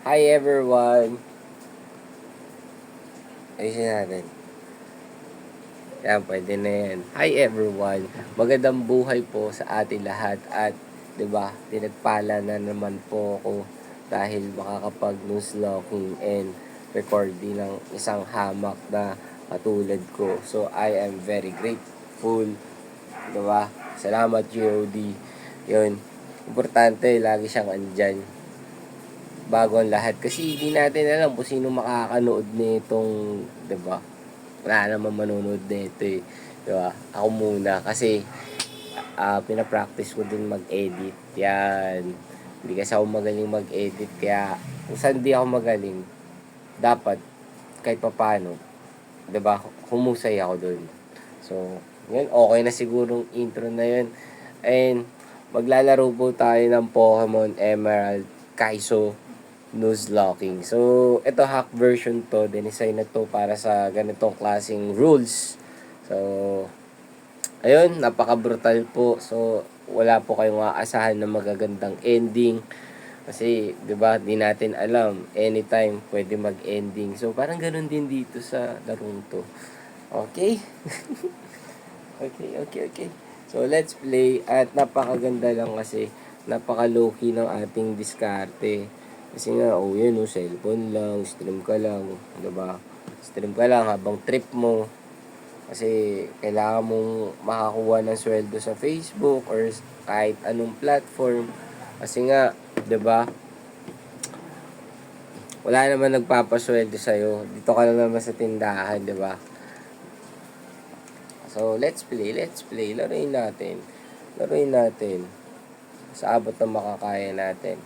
Hi everyone! Ayusin natin. Yan, pwede na yan. Hi everyone! Magandang buhay po sa ating lahat at 'di ba, pinagpala na naman po ako dahil makakapag-news locking and recording ng isang hamak na katulad ko. So I am very grateful, 'di ba? Salamat GOD. 'Yun. Importante lagi siyang andyan bago ang lahat kasi hindi natin alam kung sino makakanood nitong, 'di ba? Wala namang manonood nito eh. 'Di ba? Ako muna kasi pina-practice ko din mag-edit. Yan. Hindi kasi ako magaling mag-edit kaya kung saan di ako magaling, dapat kahit papaano, 'di ba? Humusay ako doon. So, yun, okay na siguro intro na yun. And maglalaro po tayo ng Pokemon Emerald Kaiso Nuzlocking. So, ito hack version to. Dinesign na to para sa ganitong klaseng rules. So, ayun, napaka-brutal po. So, wala po kayong aasahan na magagandang ending. Kasi, 'di ba, di natin alam anytime pwede mag-ending. So, parang ganun din dito sa larong to. Okay? Okay. So, let's play. At napakaganda lang kasi napaka-low-key ng ating diskarte. Kasi nga, yun, cellphone lang, stream ka lang, 'di ba? Stream ka lang habang trip mo. Kasi kailangan mong makakuha ng sweldo sa Facebook or kahit anong platform. Kasi nga, 'di ba? Wala naman nagpapasweldo sa iyo. Dito ka lang naman sa tindahan, 'di ba? So, let's play. Laruin natin. Sa abot ng makakaya natin.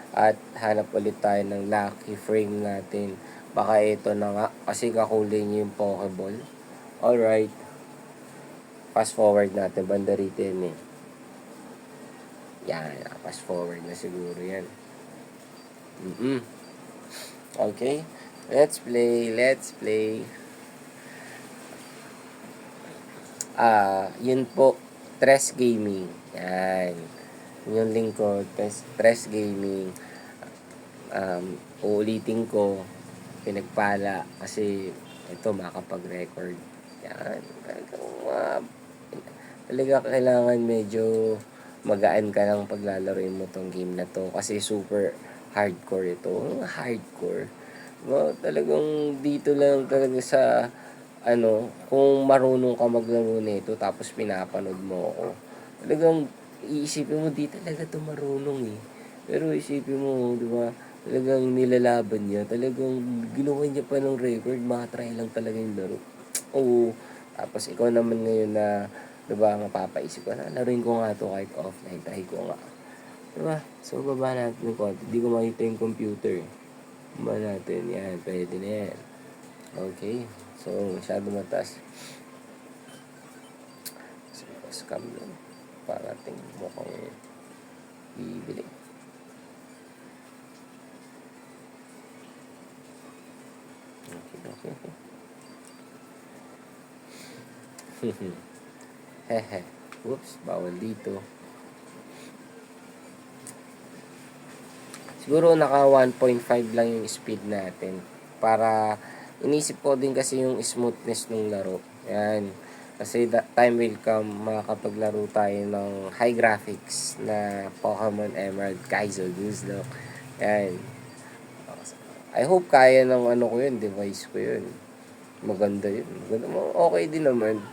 At hanap ulit tayo ng lucky frame natin. Baka ito na nga. Kasi kakulay niyo yung Pokeball. Alright. Fast forward natin. Banda rito yan eh. Yan. Fast forward na siguro yan. Okay. Let's play. Yun po. Tres Gaming. Yan. Yung link ko. Tres Gaming. Uulitin ko. Pinagpala. Kasi ito makapag-record. Yan. Talaga kailangan medyo magaan ka lang paglalaroin mo tong game na to. Kasi super hardcore ito. Hardcore. Well, talagang dito lang talaga sa kung marunong ka maglaro nito tapos pinapanood mo ako. Talagang iisipin mo di talaga to marunong eh. Pero isipin mo, di ba? Talagang nilalaban niya. Talagang ginawa niya pa ng record. Makatry lang talaga yung laro. Oo. Tapos ikaw naman ngayon na, di ba, mapapaisip ka na, laruin ko nga to kahit offline. Try ko nga. Di ba? So, baba natin yung konti. Di ko makita yung computer. Baba natin. Yan. Pwede na yan. Okay. So, masyado mataas. So, scam lang. Para ating mukhang bibili. Okay. Hehe. Whoops, bawal dito. Siguro naka 1.5 lang yung speed natin. Para inisip ko din kasi yung smoothness ng laro. Yan. Kasi time will come, makakapaglaro tayo ng high graphics na Pokemon Emerald Kaizo Nuzlocke. Yan. I hope kaya ng ko yun, device ko yun. Maganda yun. Okay din naman.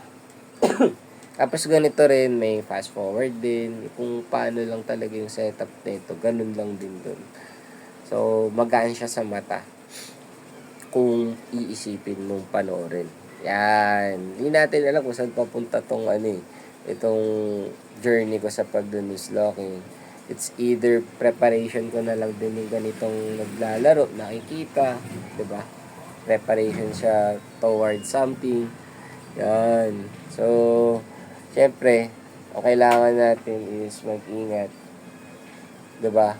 Tapos ganito rin, may fast forward din. Kung paano lang talaga yung setup nito, ganun lang din dun. So, magaan siya sa mata kung iisipin mong panoorin. Yan. Hindi natin alam kung saan papunta itong journey ko sa pag-nuzlocking. It's either preparation ko na lang din yung ganitong naglalaro, nakikita, 'di ba? Preparation siya towards something. Yan. So, syempre, ang kailangan natin is mag-ingat. 'Di ba?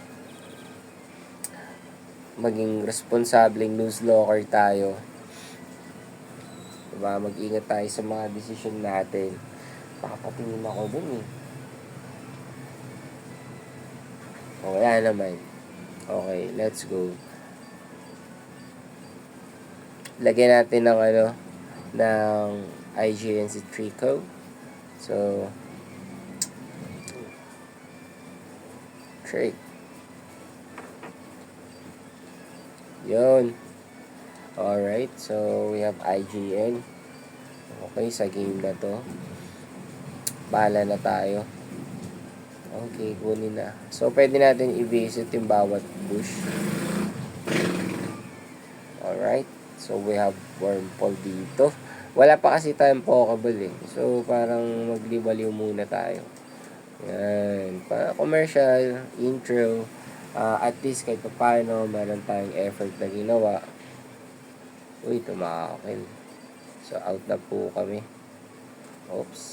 Maging responsableng newslocker tayo. Diba? Mag-ingat tayo sa mga desisyon natin. Papatingin ako dun eh. O, wala naman. Okay, let's go. lagyan natin ng ng IGNC Trico. So, trick. Yun. Alright, so we have IGN. Okay, sa game na to. Bahala na tayo. Okay, kunin na. So, pwede natin i-visit yung bawat bush. Alright, so we have wormhole dito. Wala pa kasi tayong Pokeball eh. So, parang maglibaliw muna tayo. Yan. Commercial, intro. At least kahit pa paano, meron tayong effort na ginawa. Uy, tumakin. So, out na po kami. Oops.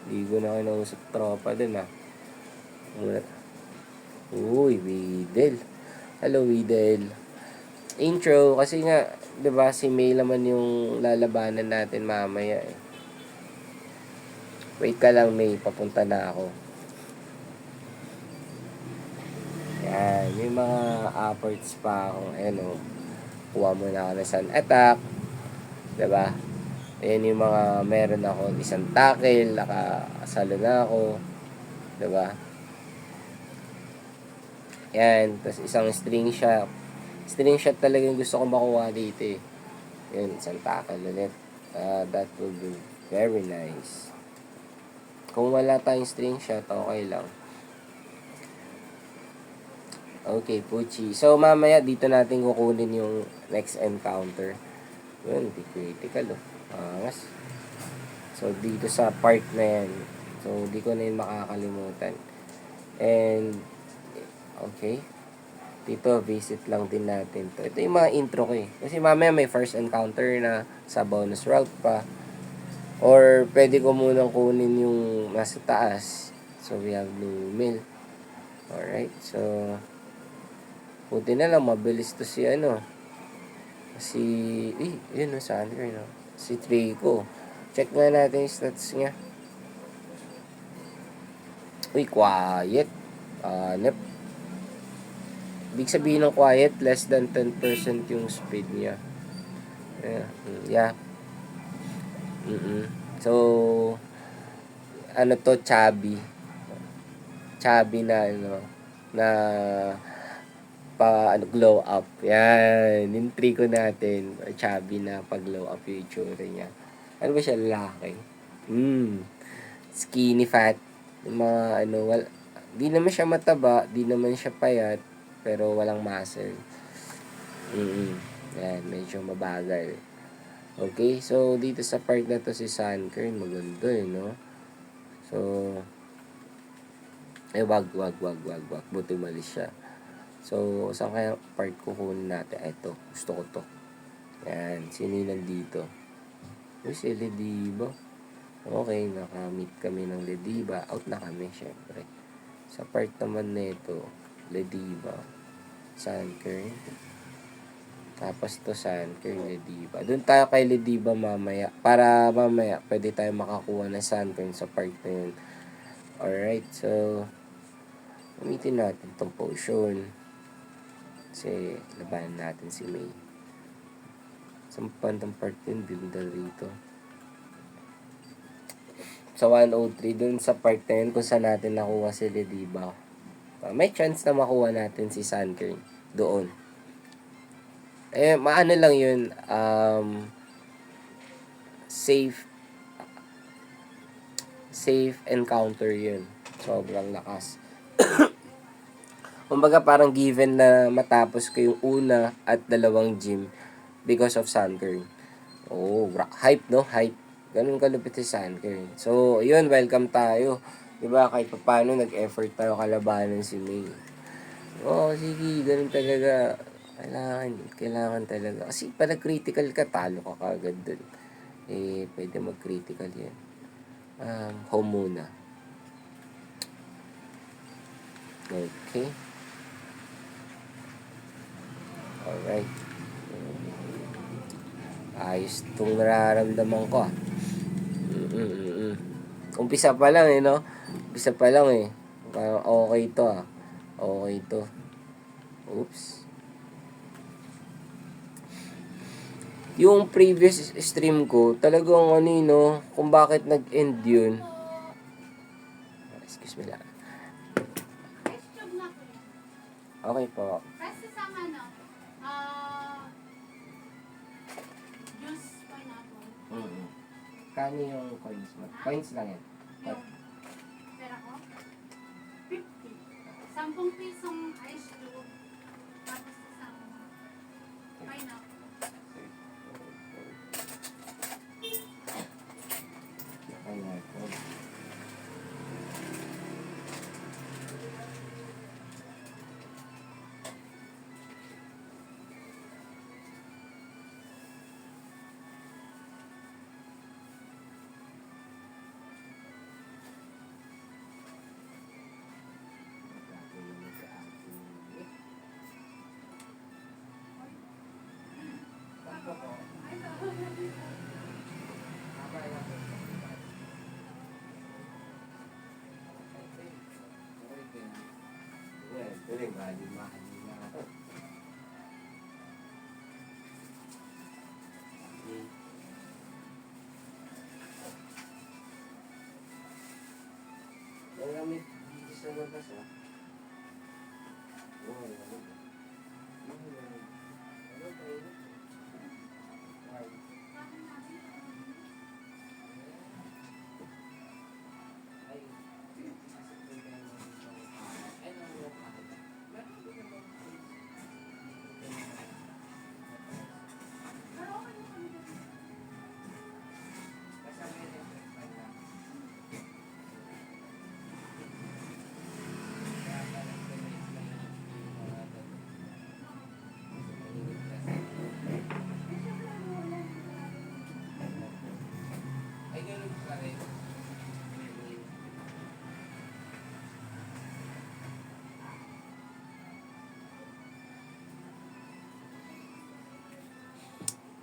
Di ko na kinausap tropa dun Uy, Weedle. Hello, Weedle. Intro, kasi nga, 'di ba, si May naman yung lalabanan natin mamaya eh. Wait ka lang, May, papunta na ako. Yan, may mga efforts pa ako. Ayan kuha muna ako ng sun attack. 'Di ba? Ayan yung mga meron ako, isang tackle, nakasalo na ako. 'Di ba? Yan, tapos isang string shot. String shot talaga yung gusto ko makuha dito eh. Yun, isang tackle ulit. That will be very nice. Kung wala tayong string shot, okay lang. Okay, Puchi. So, mamaya dito natin kukunin yung next encounter. Yun, di critical Angas. So, dito sa part na yan. So, di ko na yun makakalimutan. And, okay. Dito, visit lang din natin to. Ito yung mga intro ko eh. Kasi mamaya may first encounter na sa bonus route pa. Or, pwede ko munang kunin yung nasa taas. So, we have blue mill. Alright, so, buti na lang, mabilis to si yun Sandra, si Trico. Check nga natin yung stats niya. Uy, quiet. Nep. Ibig sabihin ng quiet, less than 10% yung speed niya. Yeah. So, chubby. Chubby na, na glow up. Yan. Yung trico natin. Chubby na pag-glow up yung itsura niya. Ano ba siya? Lalaki. Skinny fat. Yung mga di naman siya mataba, di naman siya payat, pero walang muscle. Yan, medyo mabagal. Okay, so dito sa part na to si Sunkern, maganda no? So, wag. Buti malis siya. So, saan kaya part kukunin natin? Ito, gusto ko to. Yan, sino nandito? Uy, si Lediba. Okay, nakamit kami ng Lediba. Out na kami, syempre. Sa part naman nito, Lediba, Sunkern. Tapos to Sunkern, Lediba. Doon tayo kay Lediba mamaya. Para mamaya, pwede tayo makakuha ng Sunkern sa part na yun. Alright, so, gamitin natin itong potion. Kasi, labanan natin si May. Sa pantang part yun, bindal rito. Sa 103, dun sa part na yun, kung saan natin nakuha si Lediba. May chance na makuha natin si Sunkern doon. Maano lang yun, safe encounter yun. Sobrang lakas. Kumbaga parang given na matapos ko yung una at dalawang gym because of Sunkern. Hype no? Hype. Ganun kalupit si Sunkern. So, yun, welcome tayo. Diba, kahit pa paano nag-effort tayo kalabanan si May. Sige, ganun talaga. Kailangan talaga. Kasi pala critical ka, talo ka kagad dun. Pwede mag-critical yan. Home muna. Okay. Alright. Ayos itong nararamdaman ko Umpisa pa lang no? Umpisa pa lang Parang okay to Okay to. Oops. Yung previous stream ko, talagang ano yun, no, kung bakit nag-end yun. Excuse me lang. Question na ko yan. Okay po. Kasi sa ano, juice pineapple. Mm-hmm. Kano yung coins mo? Coins lang yan. Yung pera ko, 50. 10 pisong ice cube. Tapos isang pineapple. Pineapple. Malamit dito sa labas, ah. Oo, malamit.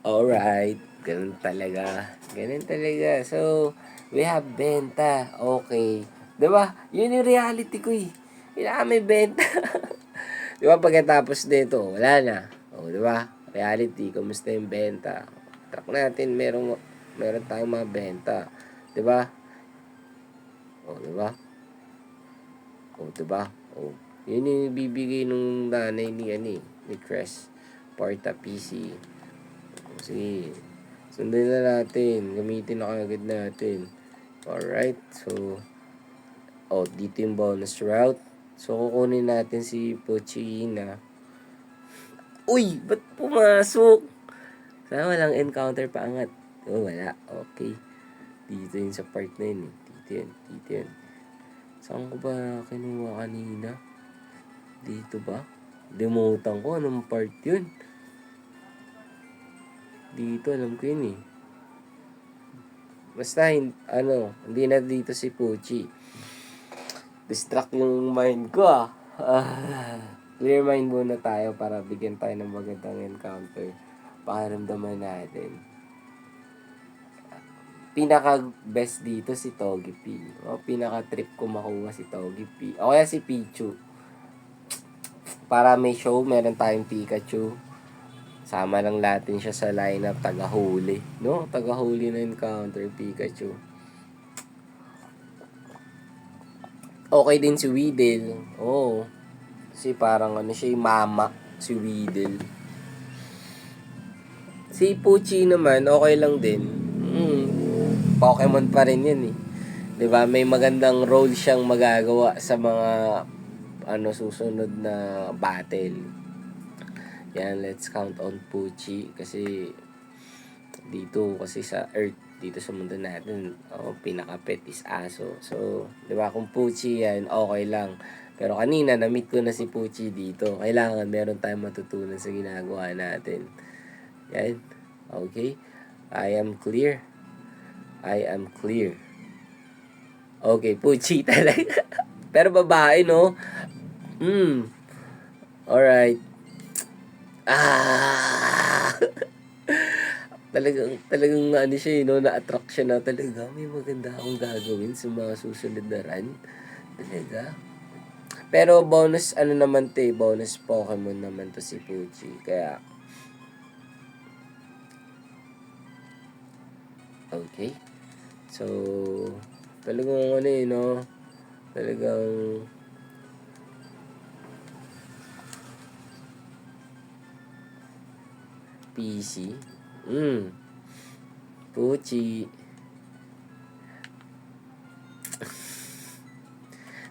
Alright, ganun talaga. Ganun talaga. So, we have benta. Okay. 'Di ba? Yun yung reality ko eh. Kailangan may benta. 'Di ba pagkatapos nito, wala na. O, 'di ba? Reality, kumusta yung benta? Track natin, meron tayong mga benta. 'Di ba? O, 'di ba? O, 'di ba? O, yun yung bibigay nung nanay ni Cres. Porta PC. Sige, sundin na natin. Gamitin na agad natin. Alright, so, dito yung bonus route. So, kukunin natin si Pochina. Uy, ba't pumasok? Sana walang encounter pa angat. Oh, wala. Okay. Dito yun sa part na yun. Dito yun. Saan ko ba kinuha kanina? Dito ba? Limutan ko anong part yun. Dito, alam ko yun eh. Basta, hindi na dito si Puchi. Distract yung mind ko ah. Clear mind muna tayo para bigyan tayo ng magandang encounter. Pakiramdaman natin. Pinaka-best dito si Togepi. Pinaka-trip ko makuha si Togepi. O kaya si Pichu. Para may show, meron tayong Pikachu. Sama lang natin siya sa lineup, taga-huli. No? Taga-huli na encounter, Pikachu. Okay din si Weedle. Oo. Kasi parang siya yung mama, si Weedle. Si Puchi naman, okay lang din. Pokemon pa rin yan eh. 'Di ba? May magandang role siyang magagawa sa mga susunod na battle. Yan, let's count on Puchi kasi dito kasi sa Earth, dito sa mundo natin, pinaka-pet is aso. So, 'di ba, kung Puchi yan, okay lang. Pero kanina na-meet ko na si Puchi dito. Kailangan meron tayong matutunan sa ginagawa natin. Yan. Okay? I am clear. I am clear. Okay, Puchi talaga. Pero babae, no? Alright. Ah! talagang siya, na-attract siya na talaga. May maganda akong gagawin sa mga susunod na run. Talaga. Pero bonus, naman bonus Pokemon naman to si Puchi. Kaya, Okay. So, talagang ano no? Talagang PC. Puchi.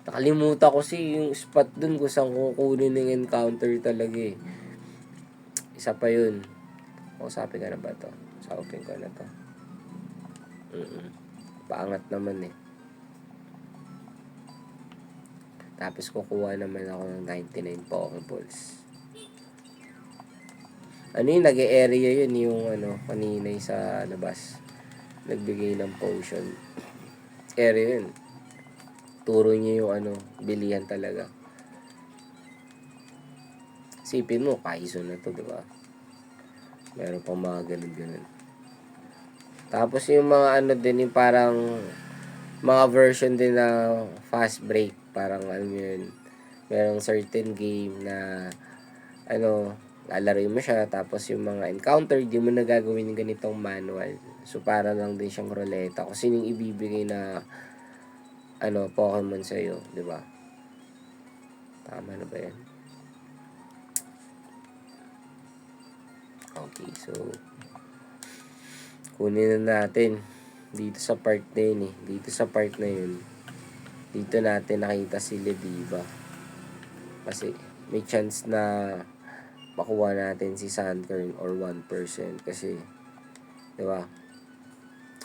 Nakalimutan ko yung spot dun kung saan kukunin ng encounter talaga eh. Isa pa yun. Kausapin ka na ba to? Kausapin ko na to. Paangat naman eh. Tapos kukuha naman ako ng 99 Pokeballs. Ano yun, nag-area yun yung kanina sa labas. Nagbigay ng potion. Area yun. Turo niya yung bilihan talaga. Sipin mo, Kaizo na to, diba? Meron pang mga ganun. Tapos yung mga din, yung parang mga version din na fast break. Parang alam mo yun, merong certain game na lalaroin mo siya, tapos yung mga encounter, di mo na gagawin yung ganitong manual. So, para lang din siyang ruleta. Kung sino yung ibibigay na Pokemon sa'yo, di ba? Tama na ba yan? Okay, so kunin na natin dito sa part na yun eh. Dito sa part na yun, dito natin nakita si Lediva. Kasi may chance na makuha natin si Sunkern or 1% kasi, di ba?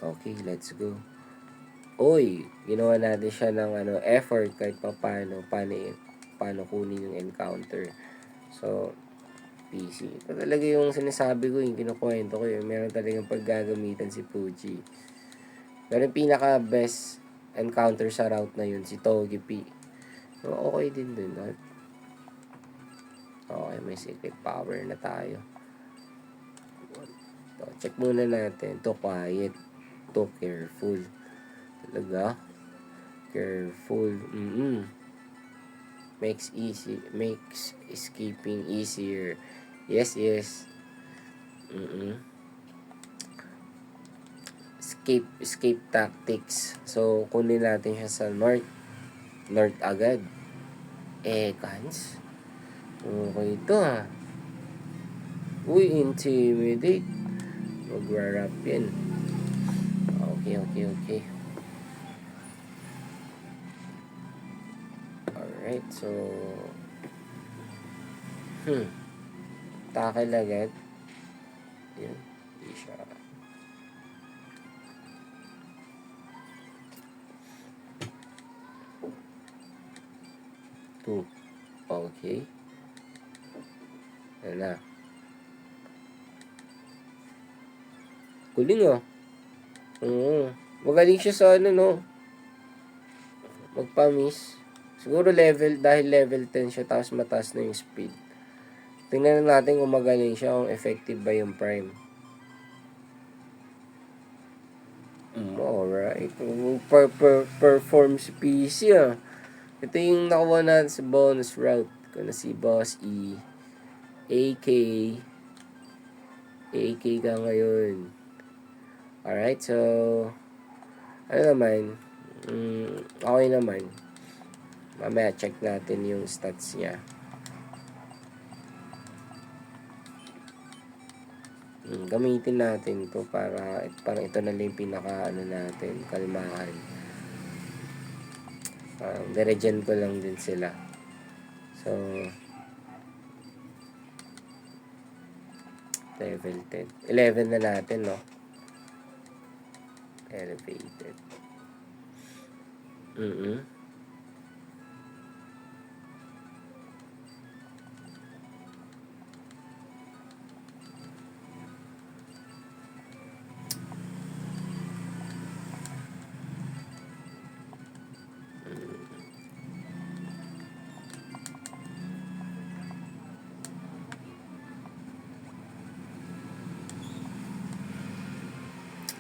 Okay, let's go. Oy, ginawa natin siya ng effort kahit paano kunin yung encounter. So, PC. Ito talaga yung sinasabi ko, yung kinukwento ko yun. Meron talagang paggagamitan si Pucci. Pero yung pinaka best encounter sa route na yun, si Togepi. So, okay din dun. Okay, may secret power na tayo. So, check muna natin. To quiet. To careful. Talaga. Careful. Makes escaping easier. Yes. Escape tactics. So, kunin natin siya sa north. North agad. Kans. Okay ito Uy, intimidate. Mag-wrap yan. Okay. Alright, so tackle agad. Yan. Hindi siya. Two. Okay. Yan na. Kuling magaling siya sa magpa-miss. Siguro dahil level 10 siya, tapos mataas na yung speed. Tingnan natin kung magaling siya, kung effective ba yung prime. Alright. Perform si PC Ito yung nakuha natin sa bonus route. Kung na si Boss E. AK ka ngayon. Alright, so naman, okay naman. Mamaya check natin yung stats niya. Gamitin natin to para parang ito na lang yung pinaka natin, kalmahan. Diregen ko lang din sila. So, level 10. 11 na natin, no? Elevated.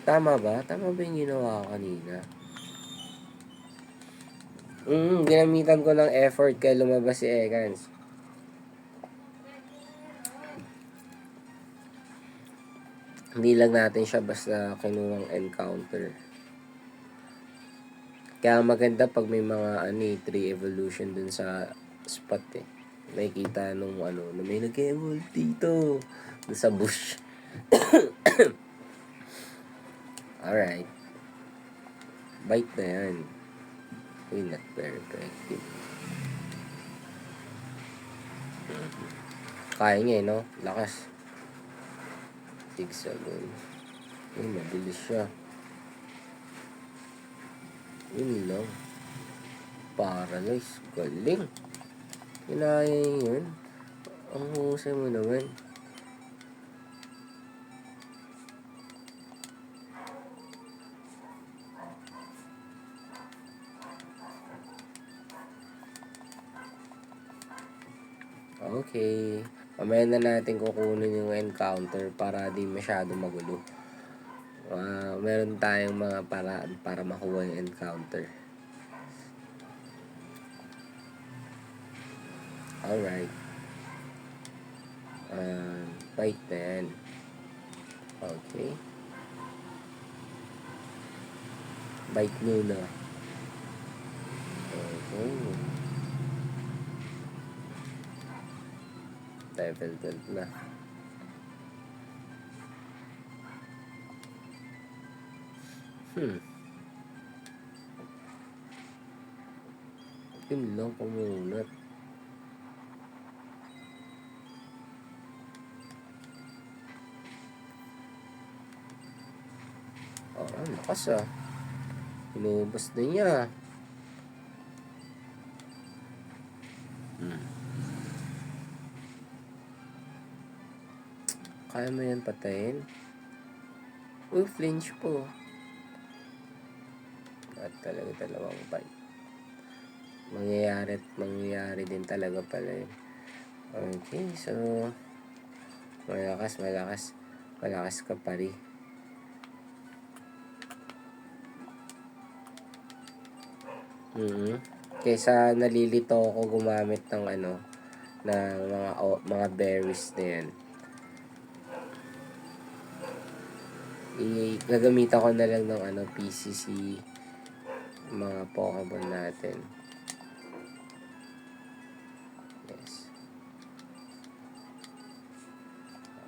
Tama ba? Tama ba yung ginawa ko kanina? Ginamitan ko ng effort kaya lumabas si Ekans. Hindi lang natin siya basta kinuwang encounter. Kaya maganda pag may mga 3 evolution dun sa spot eh. Nakikita nung na may nag-evolve dito. Dun sa bush. Alright. Bite na yan. Uy, not very effective. Kaya niya no? Lakas. Zigzagoon. Uy, mabilis siya. Yun lang. Paralyze. Galing. Kinaya yun. Ang husay mo naman. Okay. Mamaya na natin kukunin yung encounter para di masyado magulo. Meron tayong mga paraan para makuha yung encounter. Alright. Bite na yan. Okay. Bite muna. Okay. Level 12 na. Yun lang kumunat. Lakas ah. Inubos na niya. Kaya mo yan patayin? Uy, flinch po. At talaga dalawang bite. Mangyayari din talaga pala yun. Okay, so malakas ka pari. Kaysa nalilito ako gumamit ng ng mga berries na yan. Gagamitan ko na lang ng PCC mga Pokemon natin. Yes.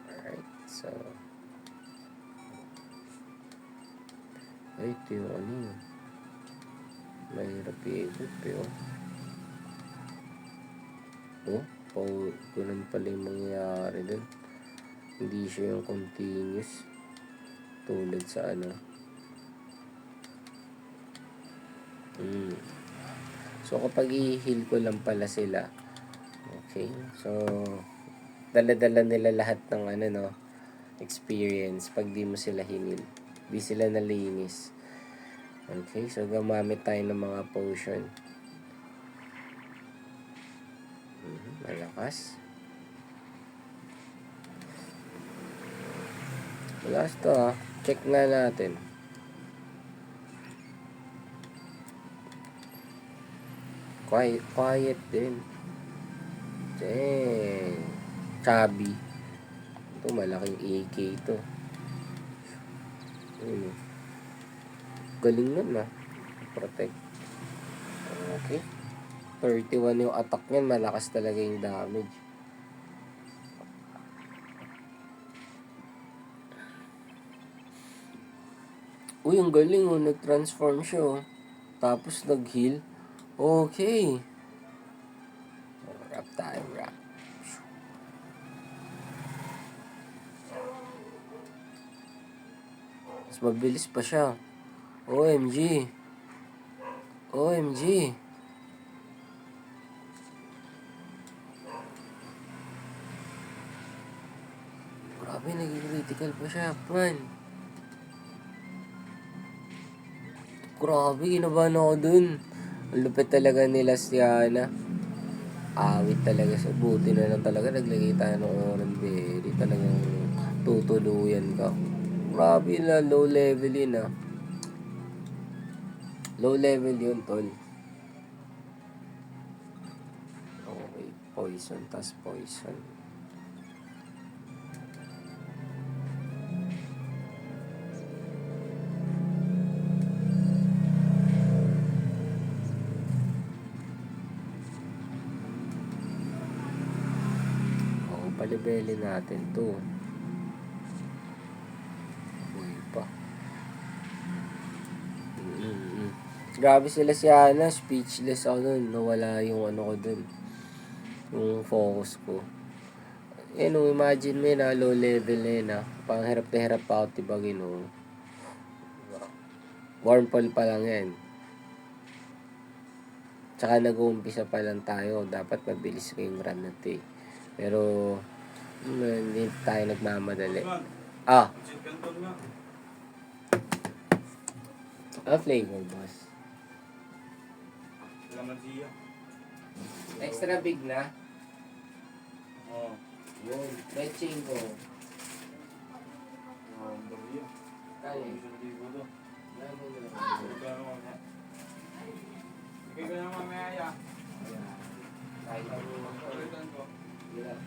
Alright, so ito yung mahirap i-equip ganun pala yung mangyayari dun. Hindi siya yung continuous tulad sa So kapag i-heal ko lang pala sila, okay, so dala-dala nila lahat ng experience pag di mo sila hinil, di sila nalinis. Okay, so gumamit tayo ng mga potion. Malakas. Malakas to ha. Check nga natin. Quiet din. Dang. Chubby. Ito malaking AK ito. Galing nun protect. Okay. 31 yung attack niyan. Malakas talaga yung damage. Uy, ang galing nag-transform siya Tapos nag-heal. Okay. Wrap tayo, wrap. Mas mabilis pa siya. OMG. OMG. Grabe, naging critical pa siya, man. Grabe, kinabahan ako dun. Ang lupit talaga nila si Ana. Awit talaga siya. Buti na lang talaga naglagay tayo ng orange berry. Talagang tutuluyan ka. Grabe na, low level yun Low level yun, tol. Okay, poison, tas poison. Palibeli natin to. Uy pa. Grabe sila si Ana, speechless ako nun. Nawala yung ano ko dun. Yung focus ko. Imagine mo yun low level na yun Pang hirap na hirap pa ako tibagin Warm fall pa lang yan. Tsaka nag-uumpisa pa lang tayo. Dapat mabilis kayong run natin Pero, hindi tayo nagmamadali. Flavor, boss. Extra big na? Yun. May chingo. Kaya. Bigay ko na mamaya ya. Kahit ang Ulitan ko. hirap.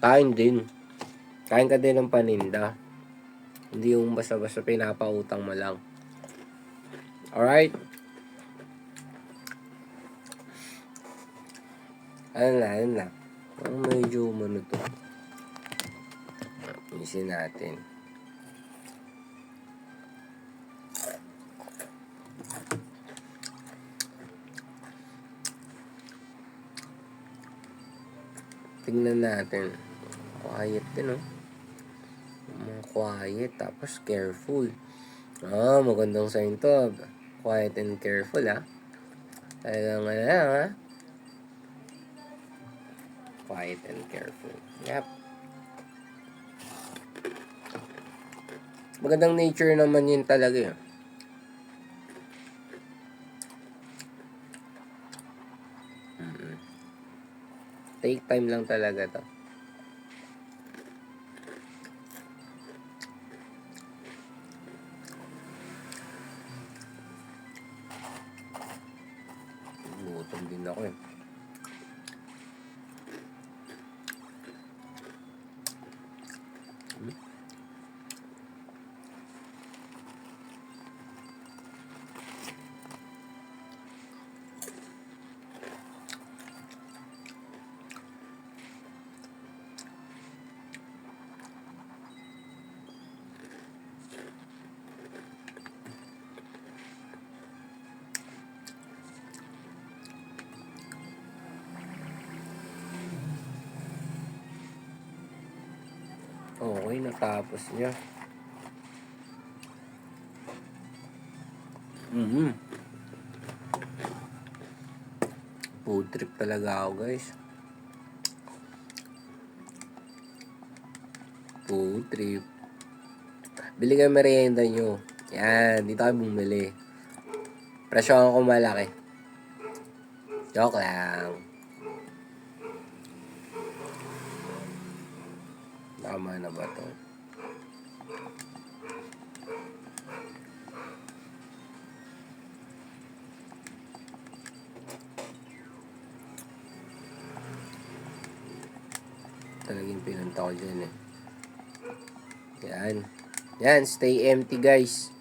Kain din. Kain ka din ng paninda. Hindi yung basta-basta pinapautang mo lang. Alright? Ano na. Ang medyo umano to. Isin natin. Tingnan natin. Quiet din, Quiet, tapos careful. Magandang sign to. Quiet and careful, Talagang Quiet and careful. Yep. Magandang nature naman yun talaga, Take time lang talaga to. Gutom din ako Okay, natapos niya. Food trip talaga ako, guys. Food trip. Bili kayo merienda nyo. Yan, dito kayo bumili. Presyo ko malaki. Joke lang. Tama na ba to? Talagang pinunta ko dyan Yan. Yan, stay empty guys.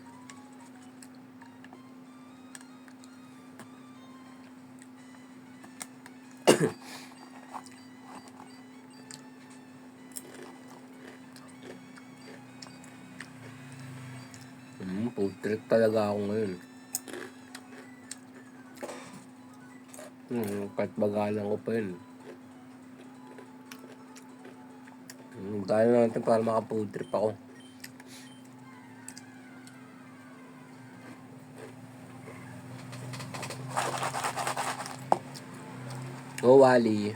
Food trip talaga ako ngayon. Kahit bagalan ko pa yun. Dahil natin para maka-food trip ako. Go, Wally.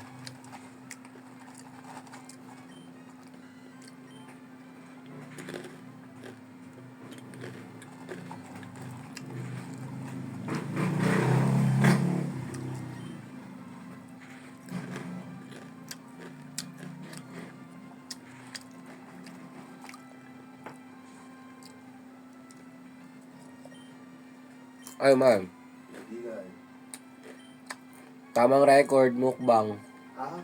Ay, ma'am. Hindi nga eh. Tamang record, mukbang. Ha?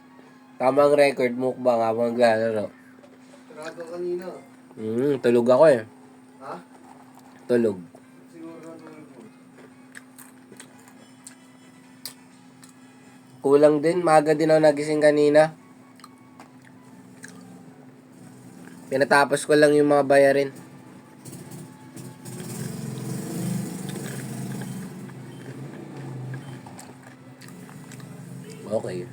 Tamang record, mukbang habang naglalaro. Sarado kanina. Tulog ako eh. Ha? Tulog. Siguro natulog mo. Kulang din, maaga din ako nagising kanina. Pinatapos ko lang yung mga bayarin. Okay.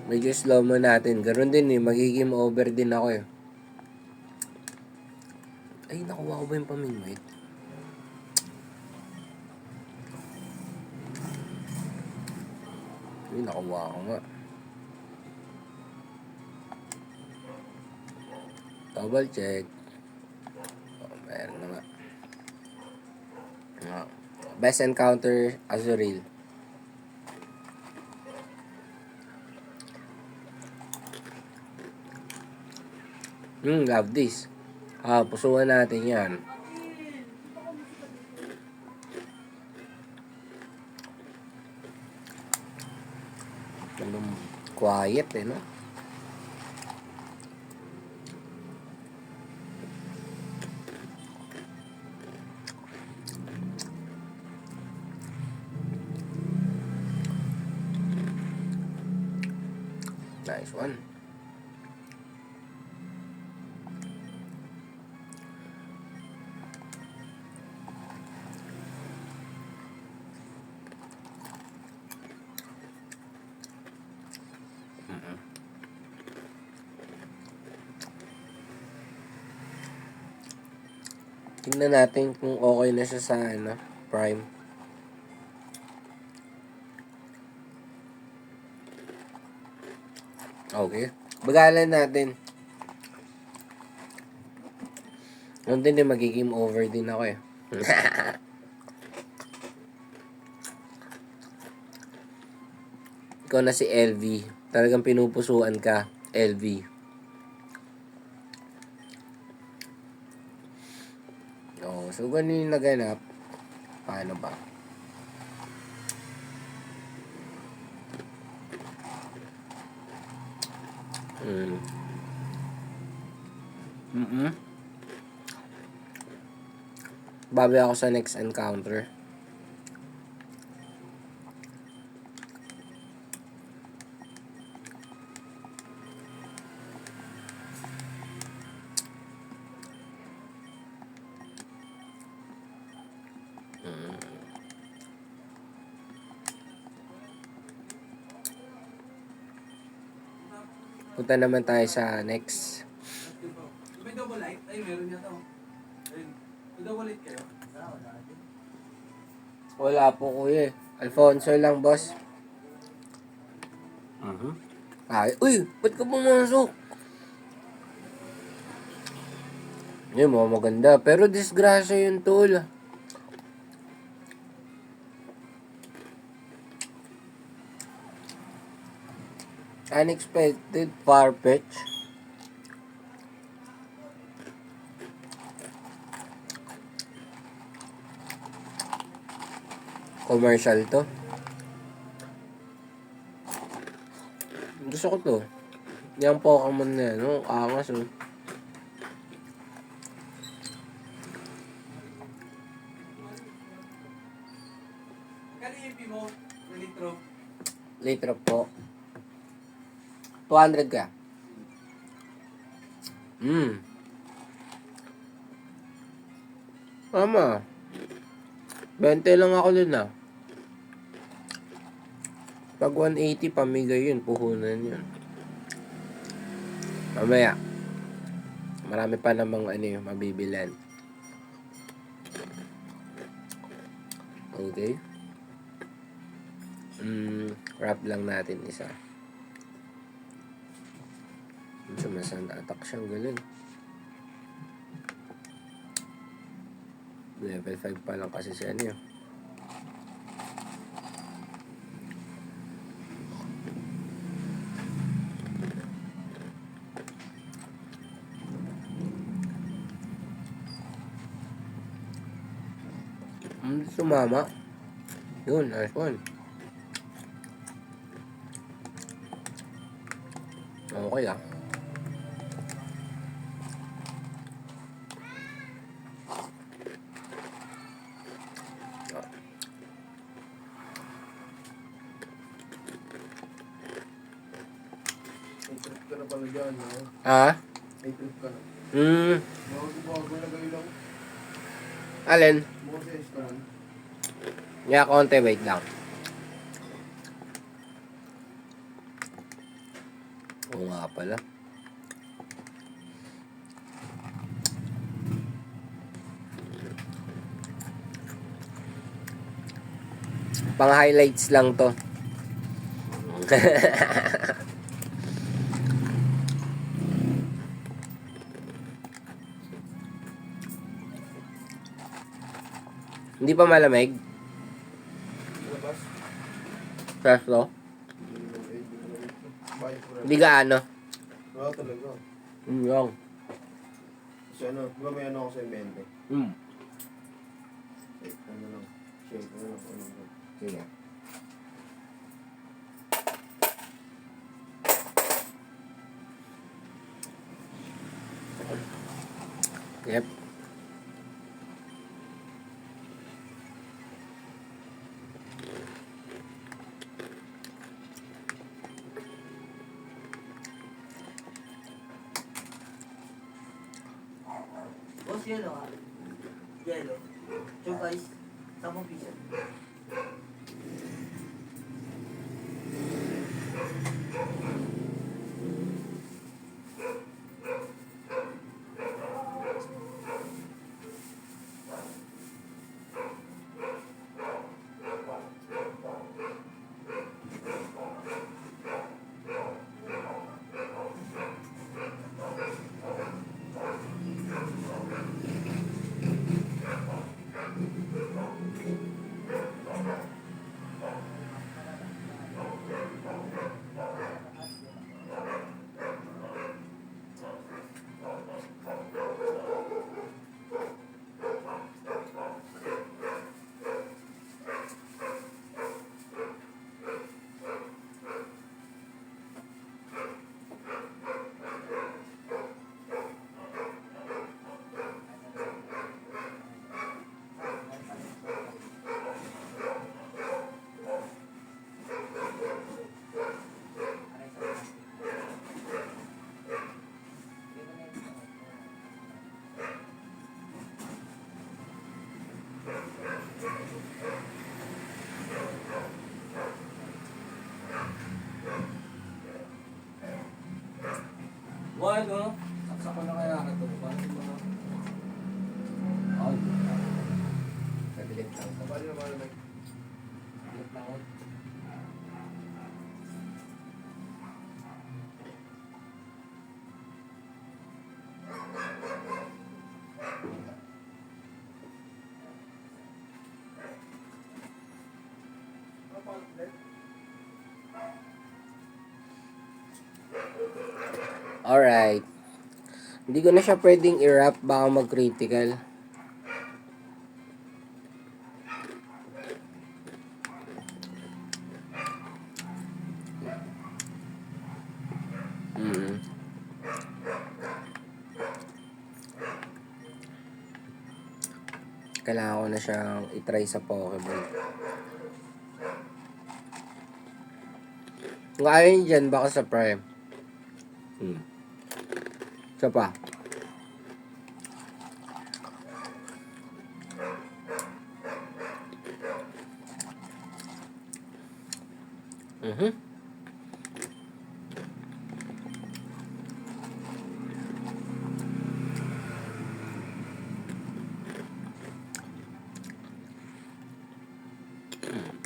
Medyo slow mo natin. Ganon din eh. Magiging over din ako eh. Ay, nakuha ko ba yung pamingwit? Ay, nakuha ko nga. Double check. Oh, meron na nga. Best encounter, Azuril. Love this. Pusuan natin yan. Quiet eh, no? Nice one. Tingnan natin kung okay na siya sa Prime. Okay. Bagalan natin. Noon din magiging over din ako eh. Ikaw na si LV. Talagang pinupusuan ka, LV. So ganun yung naganap. Paano ba? Babi ako sa next encounter. Punta naman tayo sa next. May double light? Ay, meron niya to. Ayun. May double light kayo? Wala po kuya eh. Alfonso lang boss. Ay, uy! Ba't ka pumasok? Yun, mga maganda. Pero disgrasya yung tool. Unexpected, far-fetch. Commercial to. Gusto ko to. Yung Pokemon na yan, no? Angas, oh. Kali yung mo, na litro. Litro po. 200 ka. Tama. 20 lang ako dun, ah. Pag 180, pamigay yun. Puhunan yun. Mamaya. Marami pa namang mabibilan. Okay. Wrap lang natin isa. Sumasan attack siyang ganun. Level 5 pa lang kasi siya niya. Sumama. Yun, nice one. Okay ah. May trip ka na pala dyan, no? Ah? May trip ka na. Bago na kayo lang. Alin? Moses ka man. Yeah, konti, wait lang. Oo nga pala. Pang highlights lang to. Hindi pa malamig? Labas. Fresh to? Bahay ko na. Hindi gaano. Oo, talaga. Yung. Kasi ano, di ba may ano ako sa mente? Ano lang. Shake ko lang. Ano lang. Sige. Yep. Boss, yellow ah. Yellow. Two guys. 10 piso. One, no? Saksak ko na kaya ka ito. Paano yung mga... Oh, Sabilit lang. Paano naman na Bilit lang ako. Alright. Hindi ko na siya pwedeng i-wrap. Baka mag-critical. Kailangan ko na siyang itry sa Pokeball. Kung ayaw nyo dyan, baka sa Prime. Isa pa.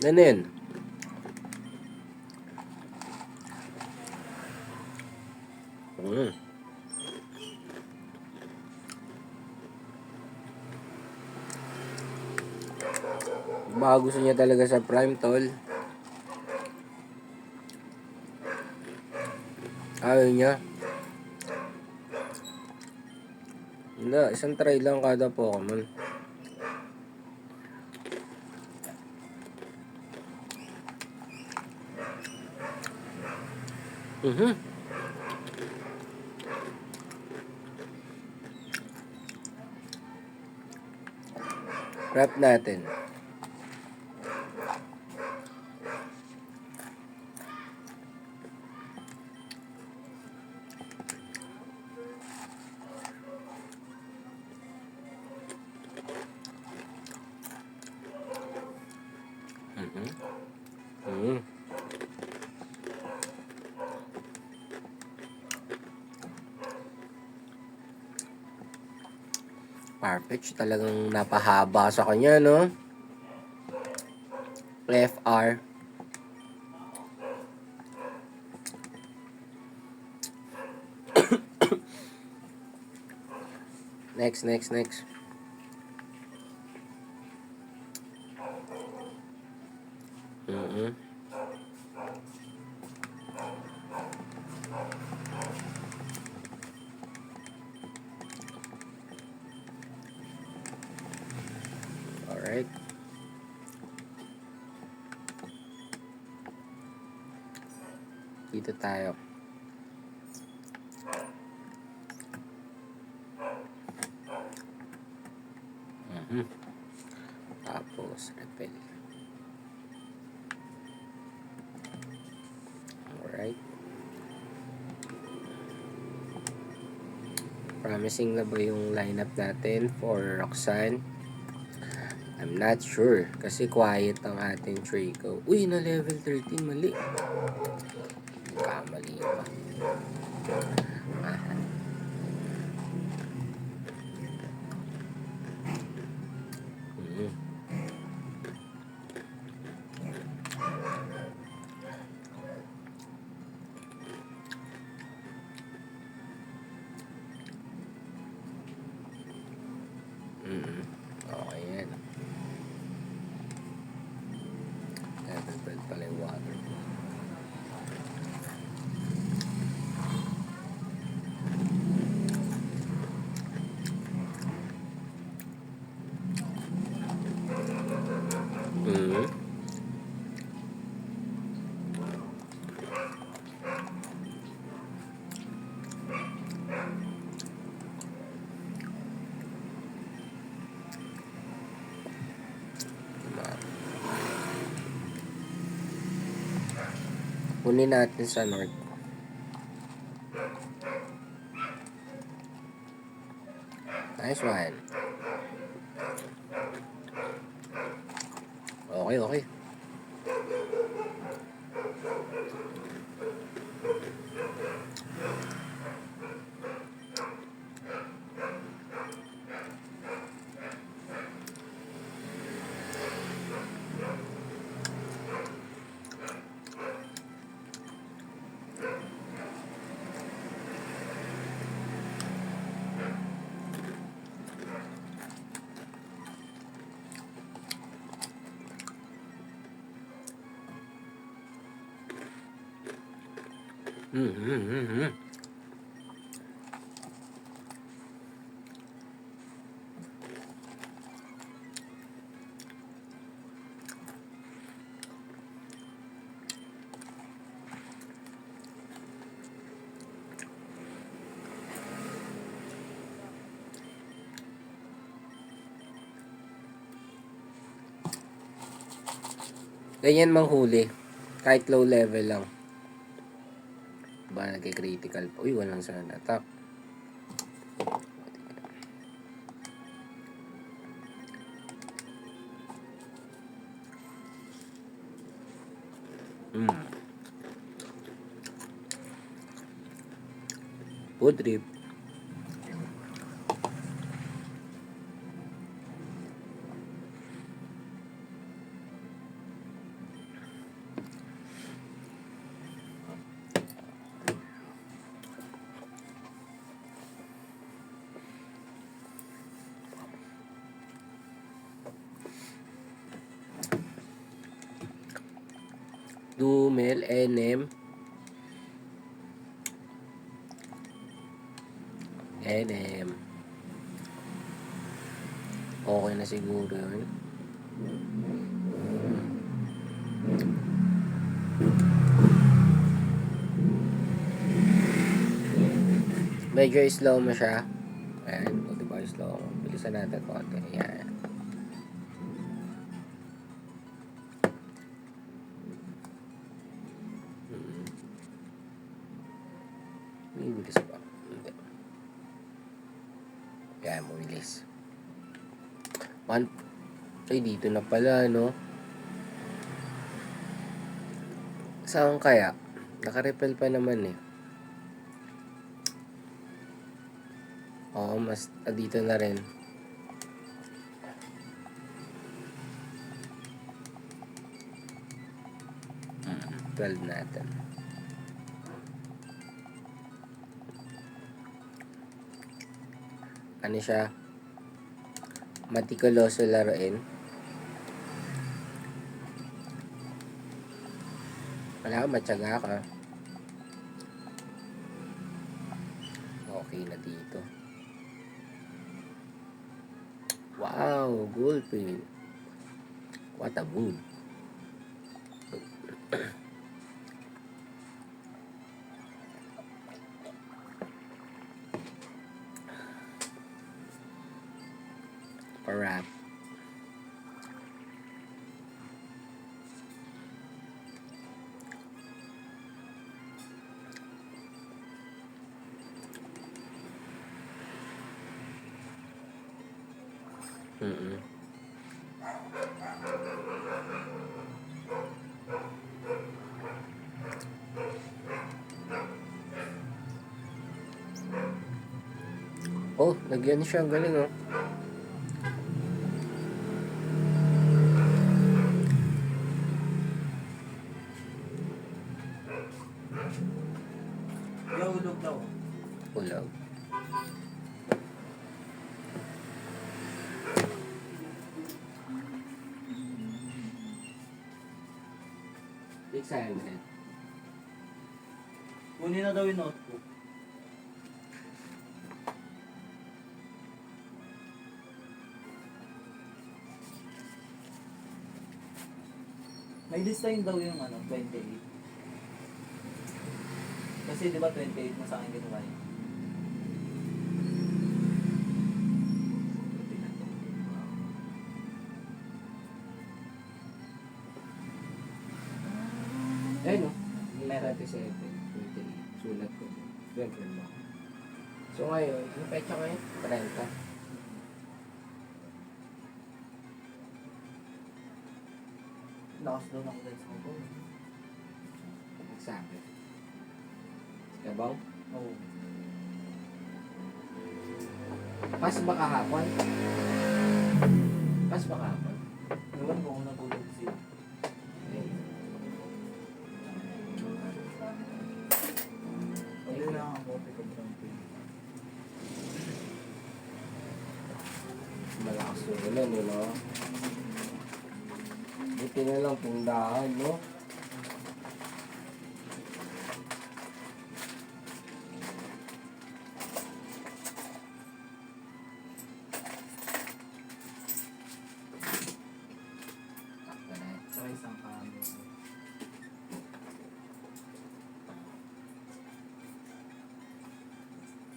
Ano yun? Baka gusto niya talaga sa Prime, tol. Ayaw niya. Hindi, isang try lang kada Pokemon. Wrap natin. Farfetch talagang napahaba sa kanya, no? FR. Next. Alright. Dito tayo. Tapos, repel. Alright. Promising na ba yung lineup natin for Roxanne? I'm not sure. Kasi quiet ang ating Draco. Uy, na level 13. Mali. Kamali pa. Okay yan. Level 12 pala yung water. Kunin natin sa north. Nice one. Okay. Ganyan manghuli. Kahit low level lang. Ba, nagki-critical pa. Uy, walang sun attack. Food trip. Dumel, NM. NM. Okay na siguro yun. Medyo slow mo siya. Ayan, o diba slow mo. Bilisan natin konti. Ayan. May bilis pa. Hindi. Ayan, bumilis. Ay, dito na pala, no? Saan kaya? Naka-repel pa naman eh. Oo, mas dito na rin. Hmm, 12 natin. Ano siya? Matikuloso laruin. Wala, matyaga ka. Okay na dito. Wow, gold pin. What a mood. Parap. Mm-mm. Oh, nagyan siya. Galing, oh. Yahulog daw. Ulag. Excited. Kunin na daw yung notebook. May listahin daw yung 28. Kasi di ba 28 mo sa akin ginawa yun? Ayun, no? May 37, 28. Sulat ko. Siyempre mo. So ngayon, yung pecha ngayon, 30. Lakas daw ng lens mo po. Nagsabi. Kabaw? Oo. Pas ba kahapon? Pas ba kahapon? Ewan ko kung natulog siya. Ayun lang ang copy ko from Pin. Malakas yung ulan, yun, no? Buti na lang tindahan, no? Saka isang kamo.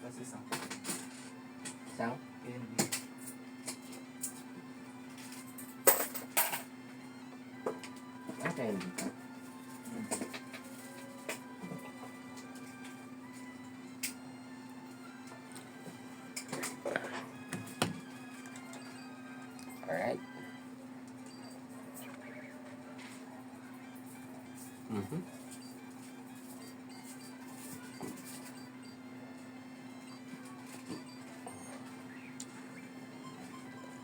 Tapos isang Isang? candy. Ayan dito. Alright. Mhm.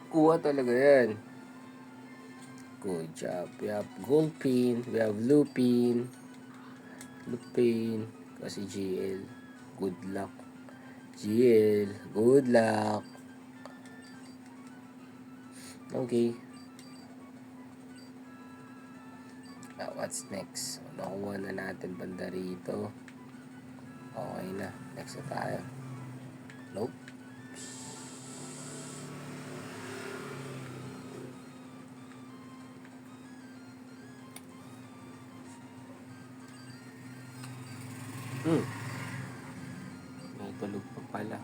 Kuha talaga yan. Good job. We have gold pin. We have lupin. Lupin. Kasi GL. Good luck. GL. Good luck. Okay. What's next? Nakuha na natin banda rito. Okay na. Next na tayo. Nope. May tulog pa pala.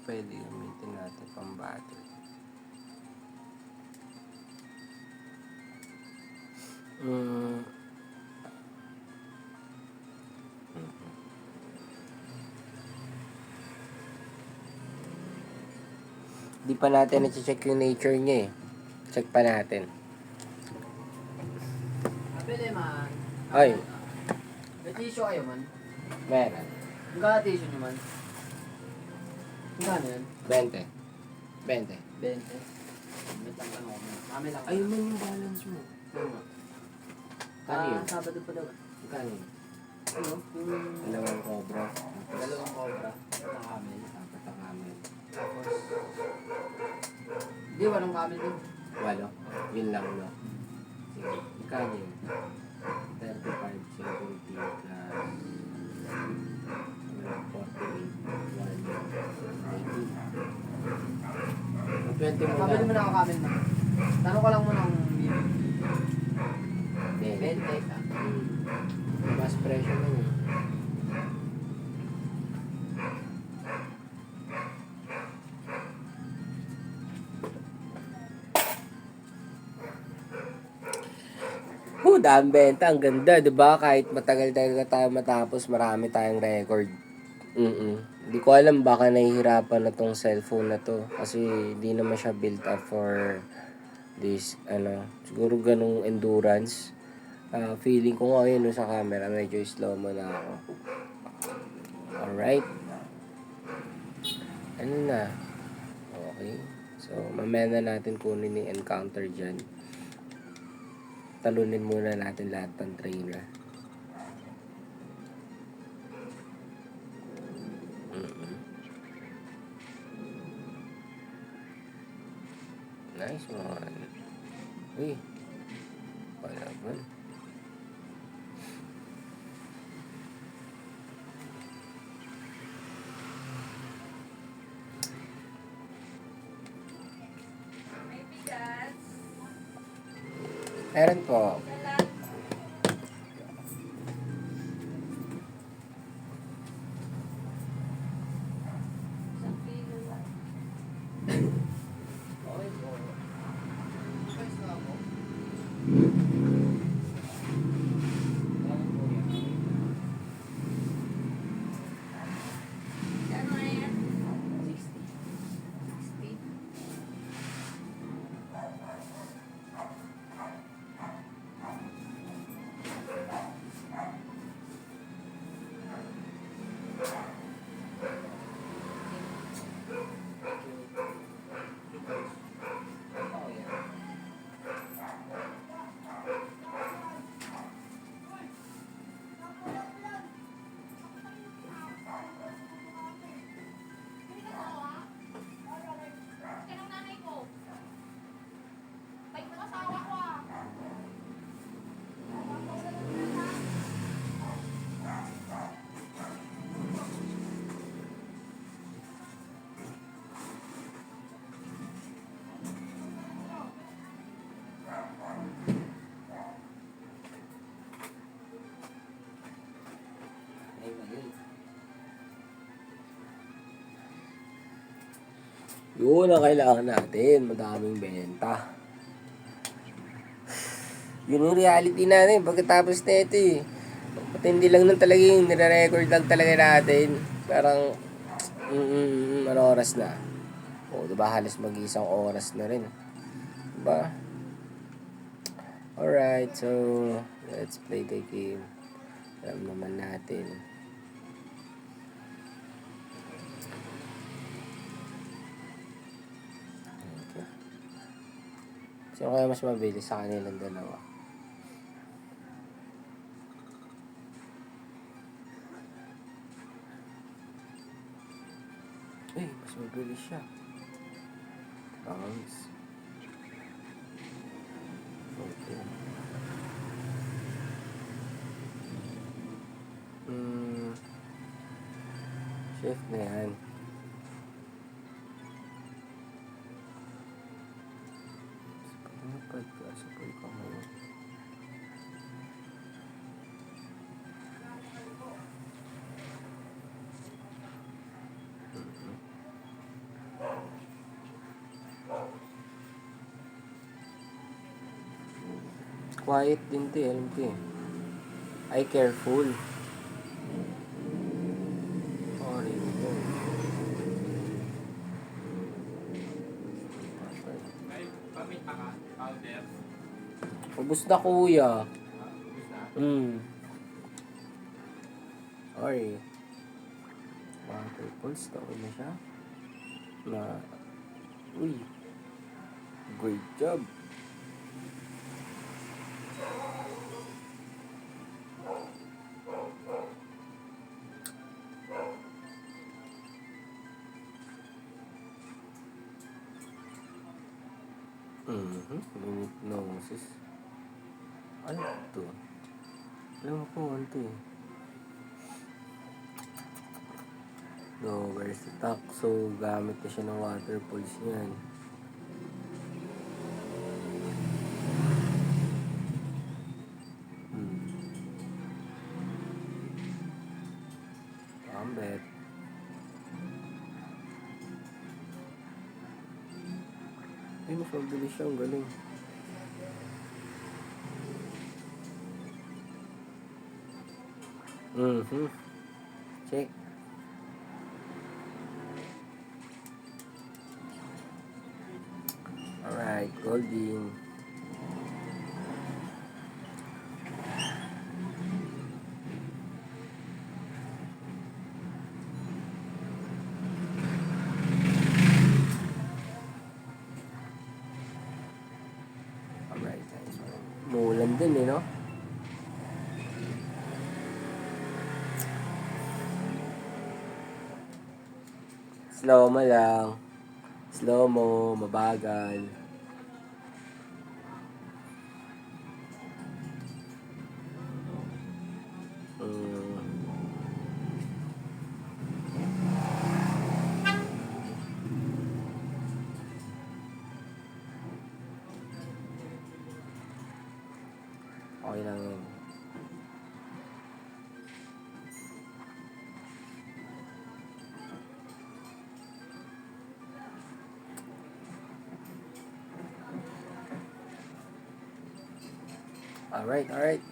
Pwede gamitin natin pang battery. Di pa natin na-check yung nature niya eh. Check pa natin. Abili man. Ay, May tissue kayo man. meron. Ang kaya tissue nyo man. Ang kano yan? 20. 20. 20. May lang ano ko. Kami lang. Ayun man yung balance mo. Tama. Kano yun? Sabado pa daw. Kano yun? Ano? Yung Dalawang cobra. dalawang cobra. Ang kami. Apat ang amin. Tapos, di, walang kami din. Walo. Yun lang, no? Sige. Kano yun? 35, 70 plus 48, 1, 18. 20 mo Pabili mo na. na ako kami na. Tanong ko lang muna kung Hindi. 20 ka. Mas presyo na yun. Dami benta. Ang ganda, di ba? Kahit matagal talaga tayo matapos, marami tayong record. Hindi ko alam, baka nahihirapan na tong cellphone na to. Kasi hindi naman siya built up for this, siguro ganung endurance. Feeling ko nga yun sa camera, medyo slow mo na ako. Alright. Ano na? Okay. So, mamaya na natin kunin yung encounter dyan. Talunin muna natin lahat ng trainer. Nice one. Uy. Palaban. May bigas. Meron po. Salat. Isang kilo lang. Okay po. Guys na ako. Ano na yan? 60. 60. Yun ang kailangan natin. Madaming benta. Yun yung reality natin pagkatapos na ito eh. Matindi lang nun talaga yung nire-record lang talaga natin. Parang, ano oras na? O, diba halos mag-isang oras na rin. Diba? Alright, so, let's play the game. Alam naman natin. Okay. Sino kaya mas mabilis sa kanilang dalawa? Mas mabilis siya. Bounce. Okay. Shift na yan. Sabay ka ngayon. Quiet din to eh, alam ko eh. Ay, careful. Sorry. Ubus na kuya. Sorry. Water pulse, taon na siya. Uy. Great job. Hypnosis. Ano ito? Alam ko ito eh. Where's the tuck? So, gamit na siya ng water pulse niyan. Ambet. Ay, mas mabilis siya. Ang galing. Check. Alright, Golding. Alright, muulan din eh, no? Slow mo lang. Slow mo, mabagal. Okay lang yun. Alright.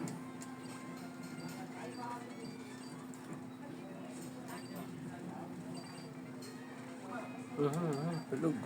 Tulog.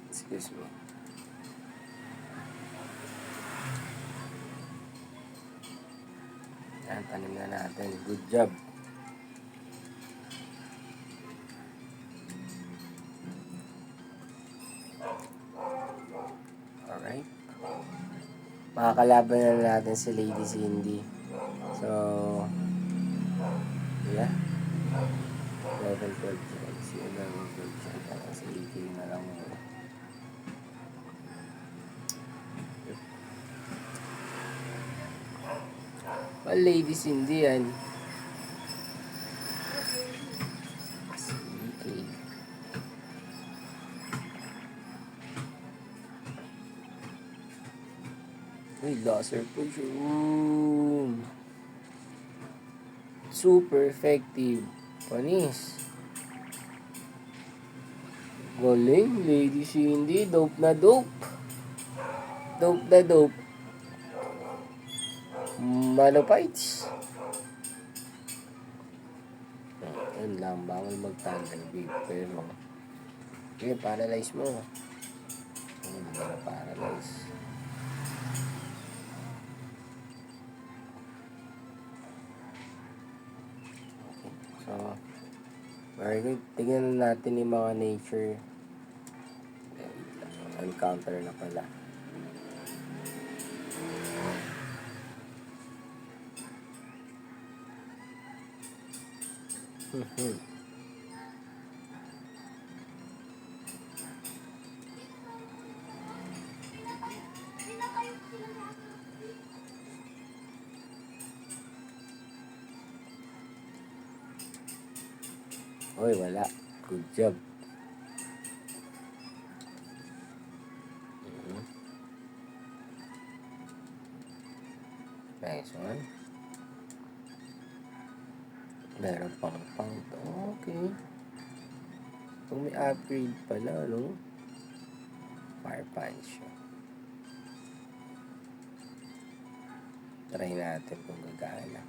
Excuse me. Yan, tanim na natin. Good job. Alright. Makakalaban na natin si Lady Cindy. So, yeah. Level 12 siya. Si level 12 siya. Parang si AK na lang muna. ladies hindi yan. Okay. Uy, laser push. Ooh. Super effective. Panis. Galing, Lady Cindy. Dope na dope. Dope na dope. Manopites. Yun lang, bawal mag-thunder wave. Pero, okay, paralyze mo. Hindi na paralyze. Okay, so, very good. Tingnan na natin yung mga nature. Encounter na pala. Oy, wala. Good job. Nice one. Meron pang pound. Okay. Kung may upgrade pala, no? Fire punch. Try natin kung gagana.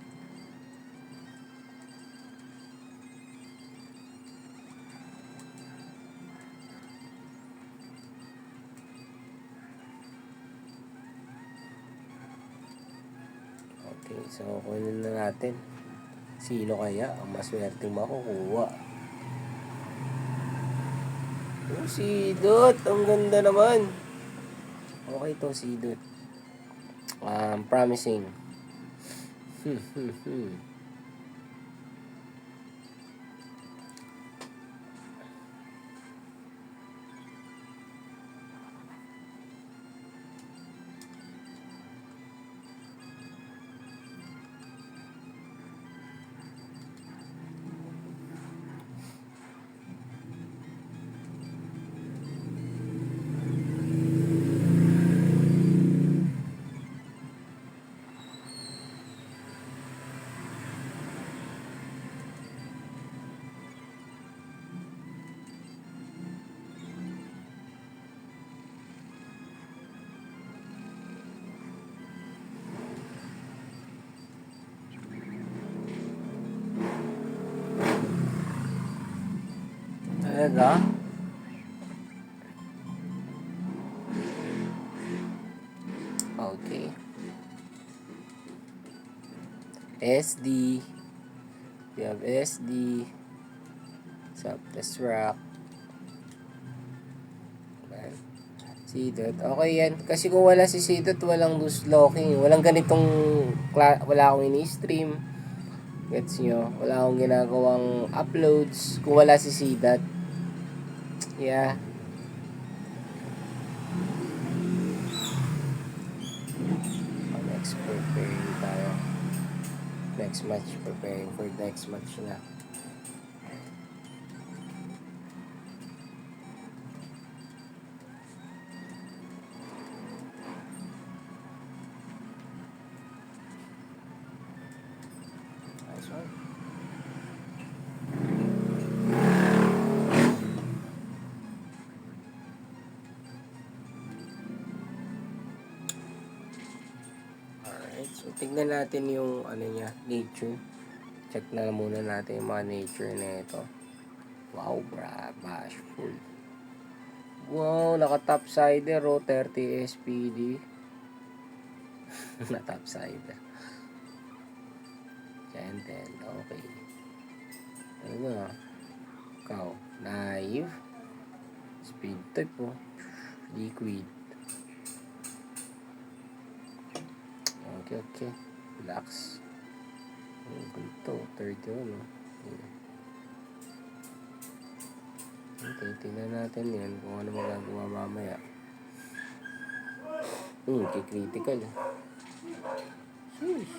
Okay, so kunin na natin. Sino kaya ang maswerteng makukuha? Oh, si Dot. Ang ganda naman. Okay to, si Dot. Promising. Talaga? Okay. SD. We have SD. Subtest rock. Ayan. Sidot. Okay yan. Kasi kung wala si Sidot, walang loose locking. Walang ganitong, wala akong ini-stream. Gets nyo? Wala akong ginagawang uploads. Kung wala si Sidot. Yeah. Next, preparing tayo. Next match. Preparing for next match na. Nice one. Alright, so tignan natin yung ano niya, nature. Check na muna natin yung mga nature na ito. Wow, bashful. Wow, naka-topsider oh, 30 SPD. Na-topsider. Gentle, okay. Ano nga? Ikaw, naive. Speed type oh. Liquid. Okay. Relax. Ang ganito, 31 oh. Okay, tingnan natin yan kung ano magagawa mamaya. Kikritical. Sheesh.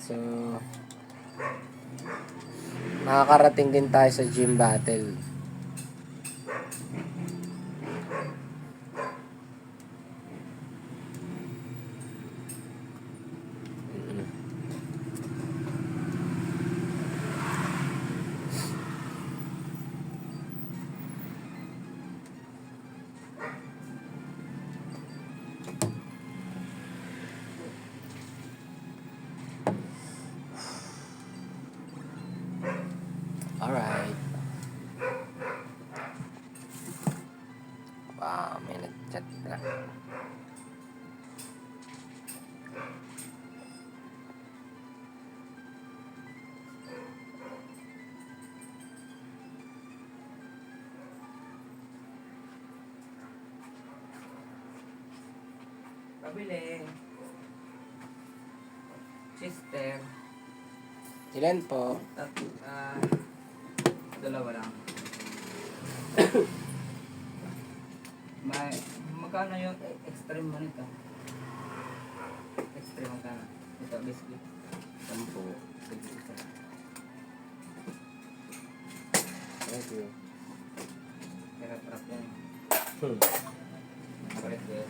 So, makakarating din tayo sa gym battle. Alright. May nag-chat na. Pabili. Sister. Ilan po? Dalawa lang. Magkano yung extreme mo nito? Extreme magkano? Ito, biscuit. 10 po. Sige, isa. Thank you. Hirap-hirap yan. Hmm. Correct, yes.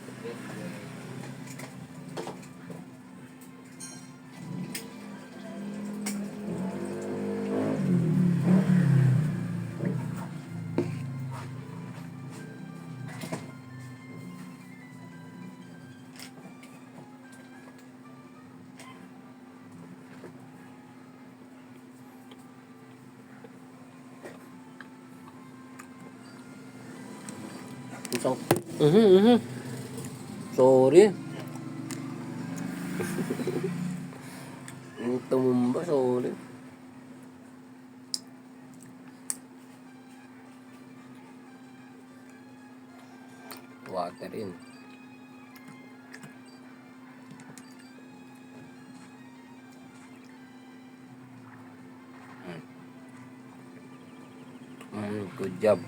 Isang... Sorry. Yung tumumba, sorry. Water in. Good job.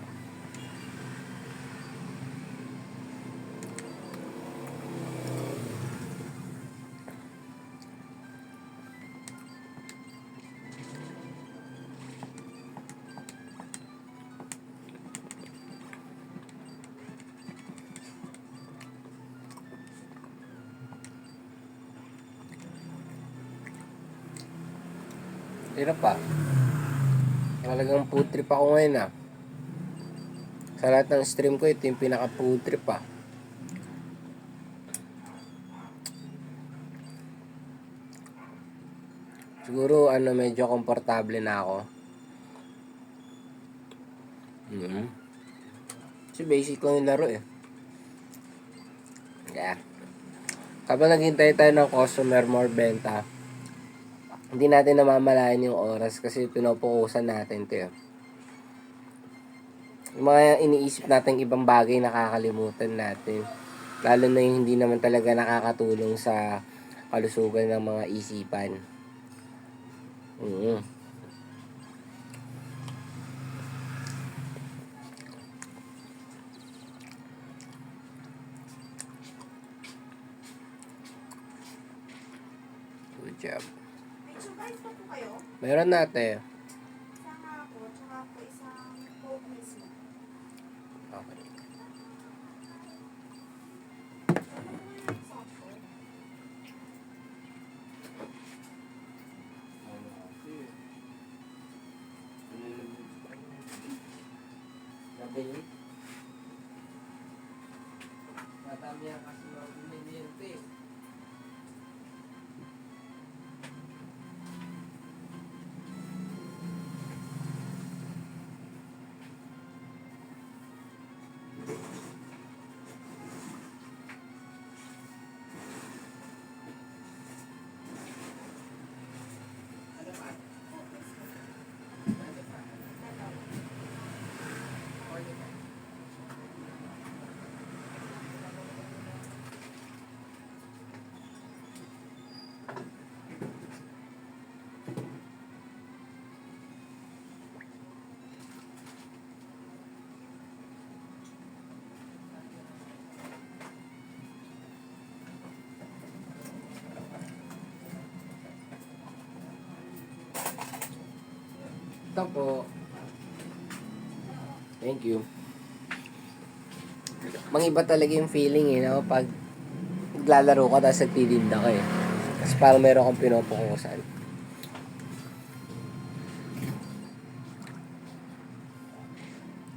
Hirap pa. Talagang food trip ako ngayon ah. Sa lahat ng stream ko, ito yung pinaka food trip ah. Siguro medyo komportable na ako. Kasi basic lang yung laro eh. Yeah. Kapag naghintay tayo ng customer more benta, hindi natin namamalayan yung oras kasi pinopokusan natin ito eh. Yung mga iniisip natin ibang bagay nakakalimutan natin. Lalo na yung hindi naman talaga nakakatulong sa kalusugan ng mga isipan. Good job. May chukay pa po kayo? Meron natin. Isa nga ako, tsaka po isang coke mismo. Okay. Ano po yung soft po? Nabili. Matami yan kasi mabili. Ito po. Thank you. Mangiba talaga yung feeling eh, no? Pag naglalaro ka tapos nagtitinda ka eh. Tapos parang meron kang pinopokusan.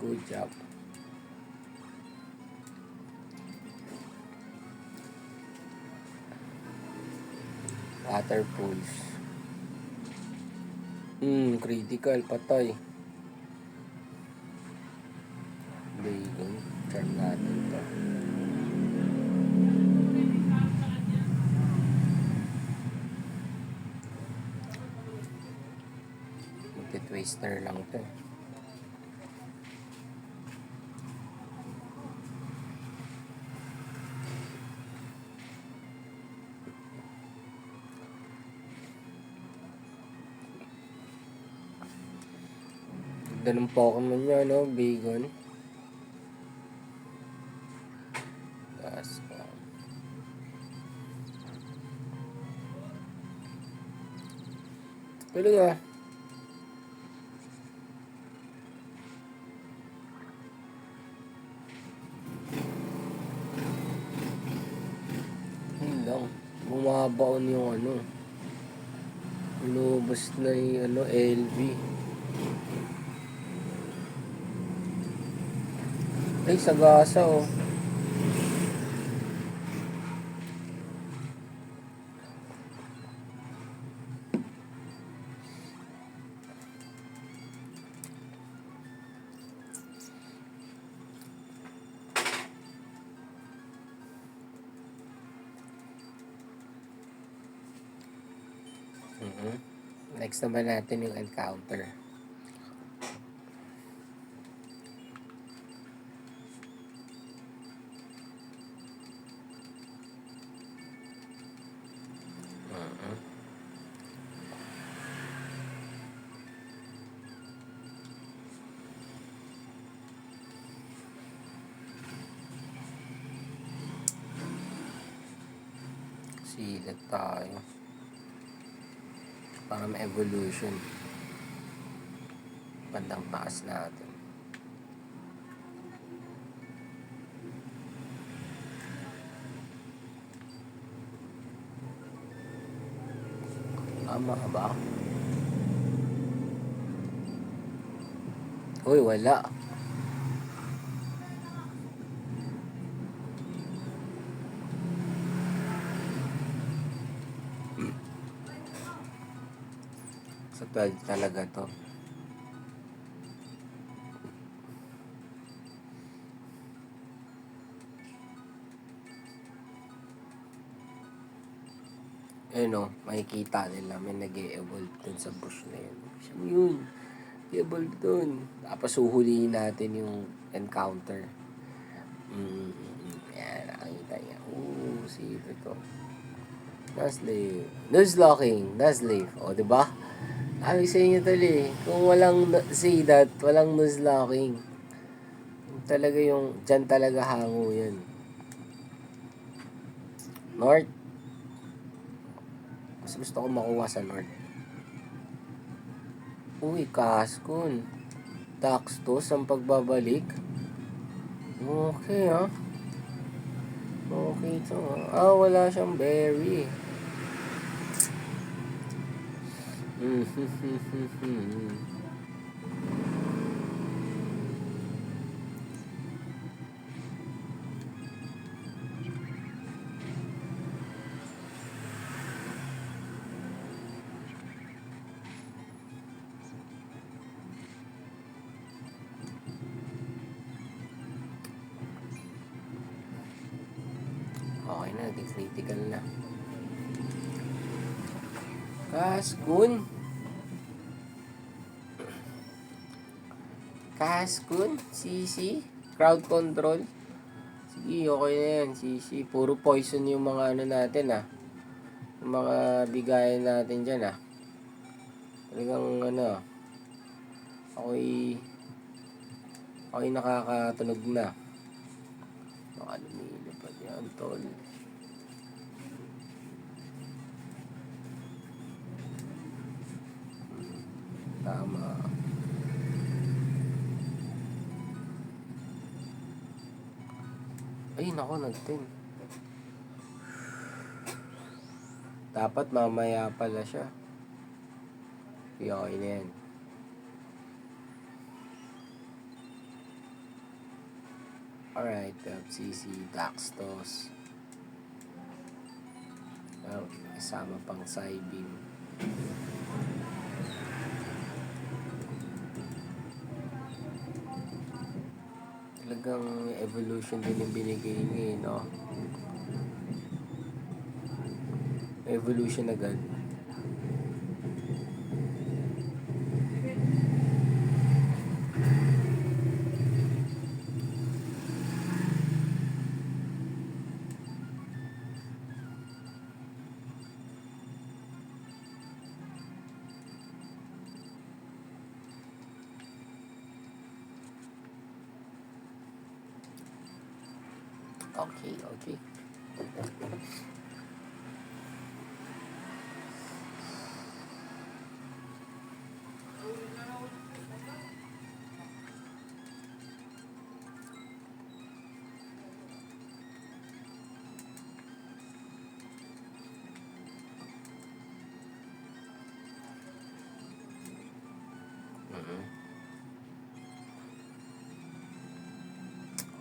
Good job. Water pools. Critical. Patay. Bacon. Charm natin to. Magti-twister lang to. Ganda ng Pokemon niya, no? Bacon. Tapos, pwede nga. Yun lang. Bumabaon yung ano. Lumabas na yung ano, LV. Ay, sagasa oh. Next naman natin yung encounter. Silat tayo. Para ma-evolution. Bandang taas natin. Tama ba? Uy, wala. Sa 12 talaga to. Ayun o, makikita nila may nag-e-evolve dun sa bush na yun. Siya yun. Nag-e-evolve dun. Tapos uhulihin natin yung encounter. Yan, nakakita niya. See ito. Nuzleaf. Nuzlocking. Nuzleaf. O, diba? Sabi sa inyo tali, kung walang say that, walang nuzlocking. Talaga yung, dyan talaga hango yan. North. Mas gusto ko makuha sa North. Uy, Kaskun. Daxtos ang pagbabalik. Okay, ha? Okay ito, ha? Wala siyang berry. Okay na, naging critical na. Kaskun. Kaskun. CC. Crowd control. Sige, okay na yan. CC. Puro poison yung mga ano natin, ah. Yung mga bigayan natin dyan, ah. Talagang ano, ako'y nakakatunog na. Baka lumilipad yan, tol. Tama. Ay, nako, nag-10. Dapat mamaya pala siya. Okay na yan. Alright, FCC, Daxtos. Kasama pang Cybeam. Talagang evolution din yung binigay niya, no? Evolution agad. Okay, okay.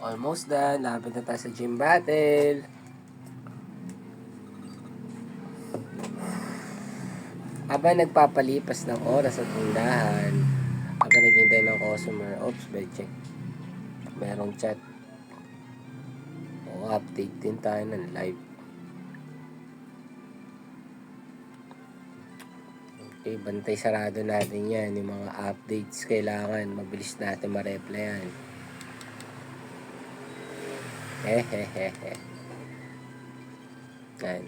Almost done. Lapit na tayo sa gym battle. Habang nagpapalipas ng oras at tindahan, habang naghihintay ng customer, oops, bed check. Merong chat. O, update din tayo ng live. Okay, bantay sarado natin yan. Yung mga updates kailangan. Mabilis natin ma-replyan. Hehehehe. Yan.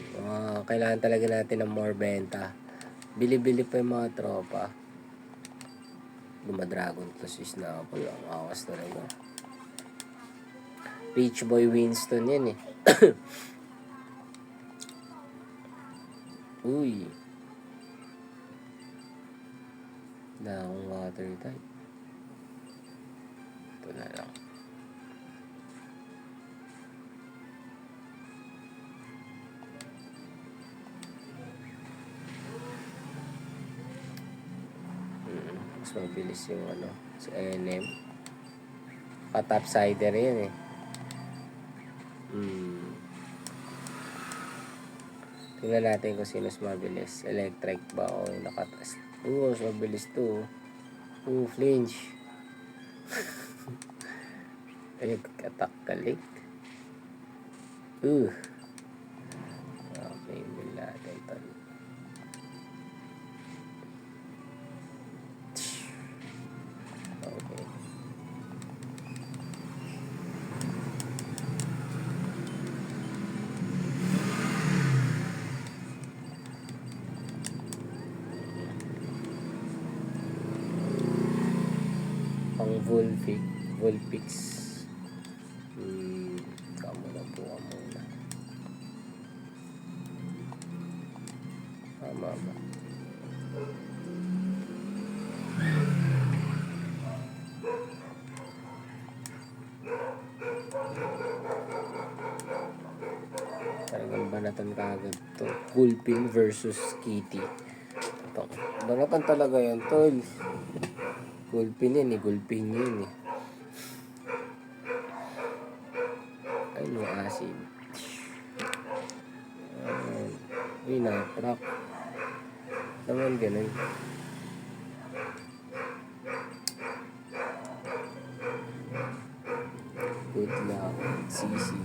Kailangan talaga natin ng more benta. Bili-bili pa yung mga tropa. Dragon Class na ako. Ang awas talaga. Rich Boy Winston yan eh. Uy. Na akong water type. Ito na lang. Mas mabilis yung ano, si NM. Patopsider yan eh. Tingnan natin kung sino mas mabilis. Electric ba o nakatest. Mas mabilis to. Flinch. Ay, attack kalik. Okay, wala natin ito. Okay. Pang Volpix. Kamo na. Tama ba? Talagang banatan kagad to. Gulpin versus Kitty. Ito. Banatan talaga yan, tol. Gulpin yan eh. Gulpin yun eh. Ay, no acid. Uy, na-track. Naman ganun. Good luck. CC.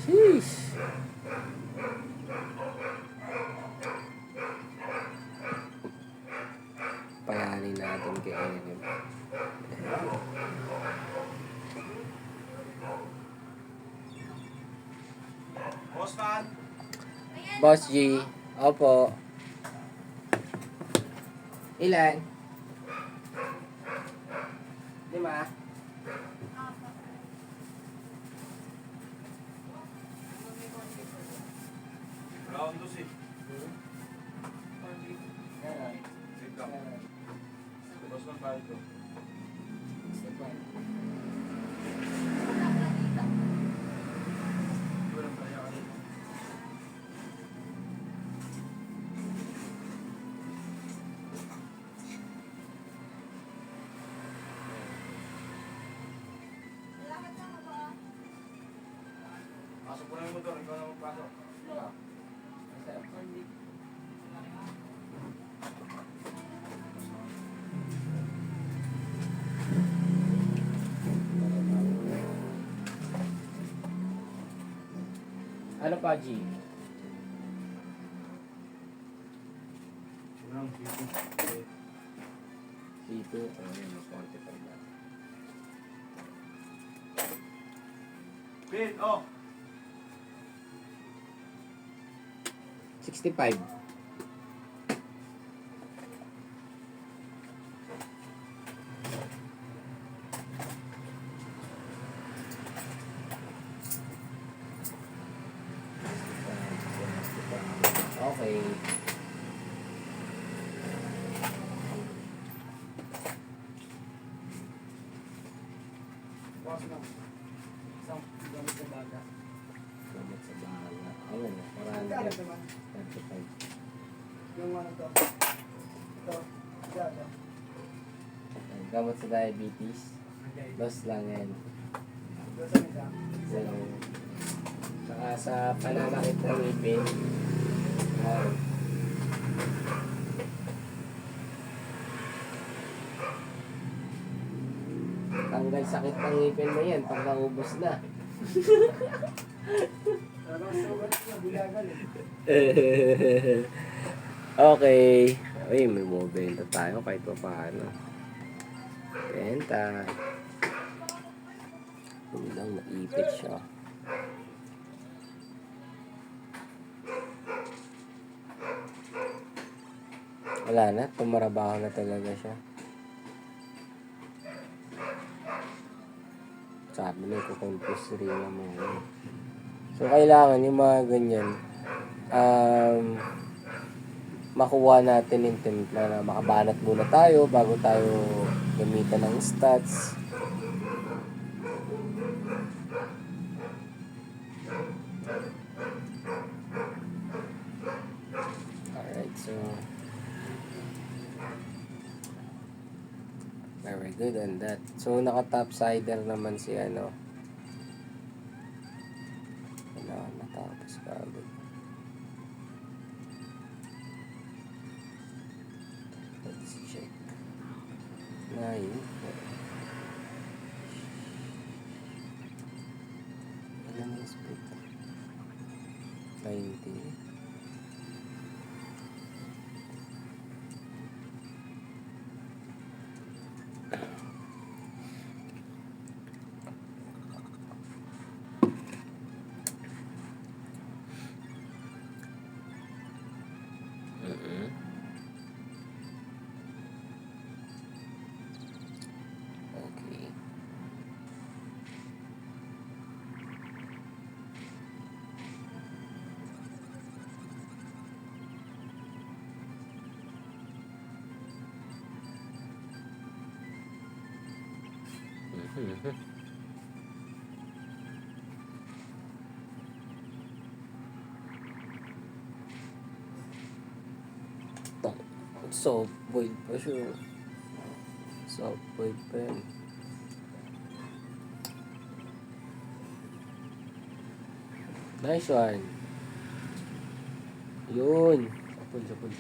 Sheesh. Payanin natin kay Enem. Boss man! Boss G. Opo. Ilan? 5? Round 2 sit. Sit ka. Boss man tayo ito. 1 Pasok mo na yung motor, ikaw na magpasok. Ano pa, G? Walang sisi. Dito, ayun, mag-quantify na. Pin, oh! 65. Okay. Boss na. Isang gamit sa baga. Gamot sa bahala. Ayun, Magkano 400. naman? 35. Yung ano to? Ito. Gaga. Ayun, gamot sa diabetes. Loss lang yan. Doon sa nila. So, saka sa pananakit ng ngipin. Ayun. Tanggal sakit ng ngipin mo yan pag naubos na. Parang sugat na, bilagan eh. Okay. Uy, may mobenta tayo kahit pa paano. Benta. Hindi lang naipit siya. Wala na, tumarabaho na talaga siya. Sabi na iko-confuse rin mo. So, kailangan yung mga ganyan, makuha natin yung timpla na makabanat muna tayo bago tayo gamitan ng stats. Alright, so very good on that. So, naka-topsider naman si ano. Kailangan natapos ka agad. Let's check. 9. Alam mo yung split. 90. Okay. Soft boiled pa siya. Soft boiled pa yan. Nice one. Yun. Sapul.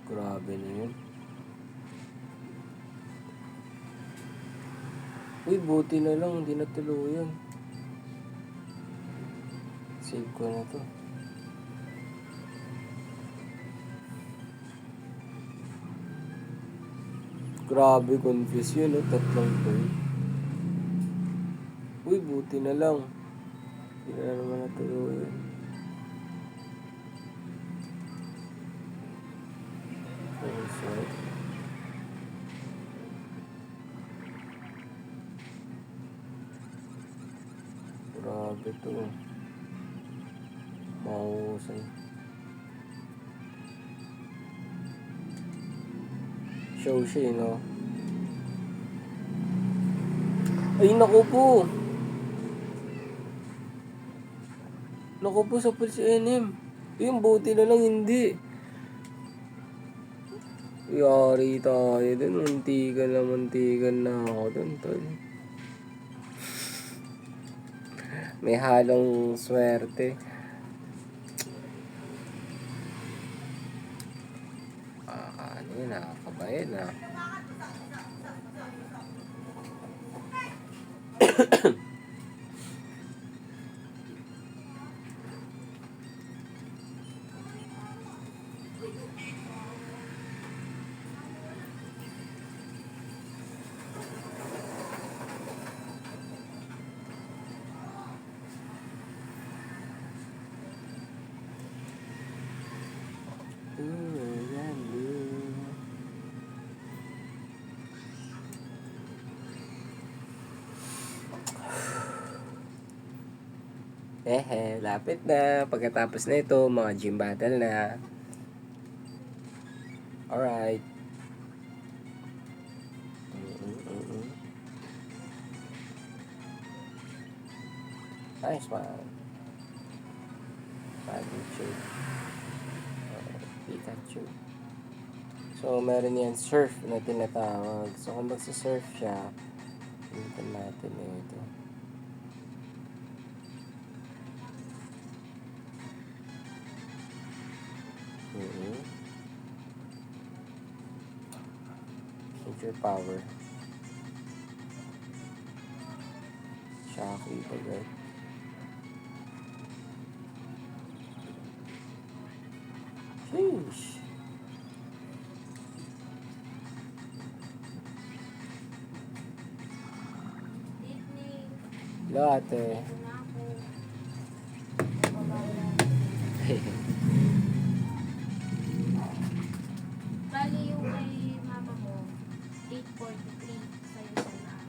Grabe na yun. Uy, buti na lang, hindi na tuluyan. Save ko na to. Grabe, confuse yun, oh. Tatlong to. Uy, buti na lang. Hindi na naman natuluyan. Oh, sorry. Grabe to. Mahusay. Show siya, no? Ay, naku po! Naku po sa Pulse NM. Yung buti na lang hindi. Yari tayo dun. Muntikan na ako dun, tol. May halong swerte. Ano yun, nakakabayan na. Lapit na. Pagkatapos na ito, mga gym battle na. Alright. Nice one. Pikachu. Pikachu. So, meron yan surf na tinatawag. So, kung magsa-surf siya, tingnan natin ito. Future power. Shocking agad. Sheesh. Evening. Latte. Ito na ako. Bali yung kay mama mo, 8:43 sa'yo sa lahat.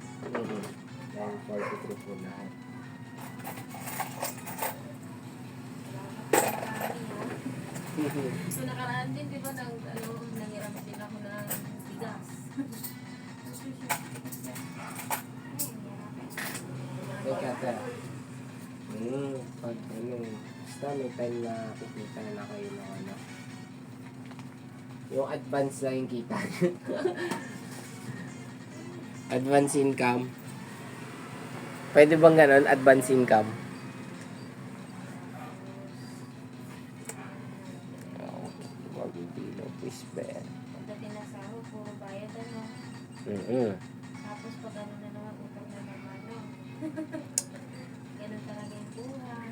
9:43 po lahat. So nakaraan din, di ba, nangiram din ako ng bigas. Teka, teka. Pag basta may time na kikita na kayo ng ano. Yung advance na yung kita. Advance income. Pwede bang ganon? Advance income? Okay. Mabibilang quiz ba yan? Pagdating na sahod, puro bayad ano. Tapos pag ano na naman, utang na naman, no? Ganun talaga yung buhay.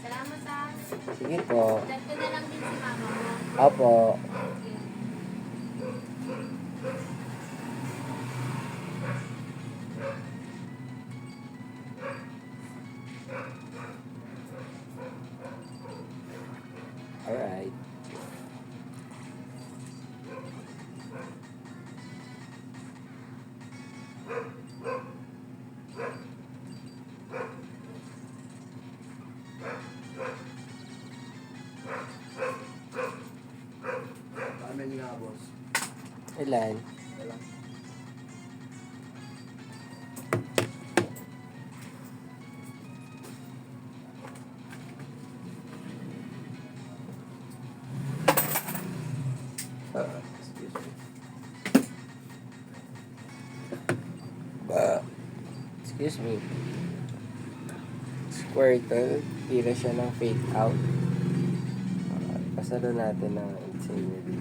Salamat ah. Sige po. Chat ko na lang din si mama mo. Opo. Okay. Alright. Amen nga, boss. Ilan? Wala. Excuse me. Excuse me. Squirtle, tira siya ng fake out. Pasalo natin ng insanity.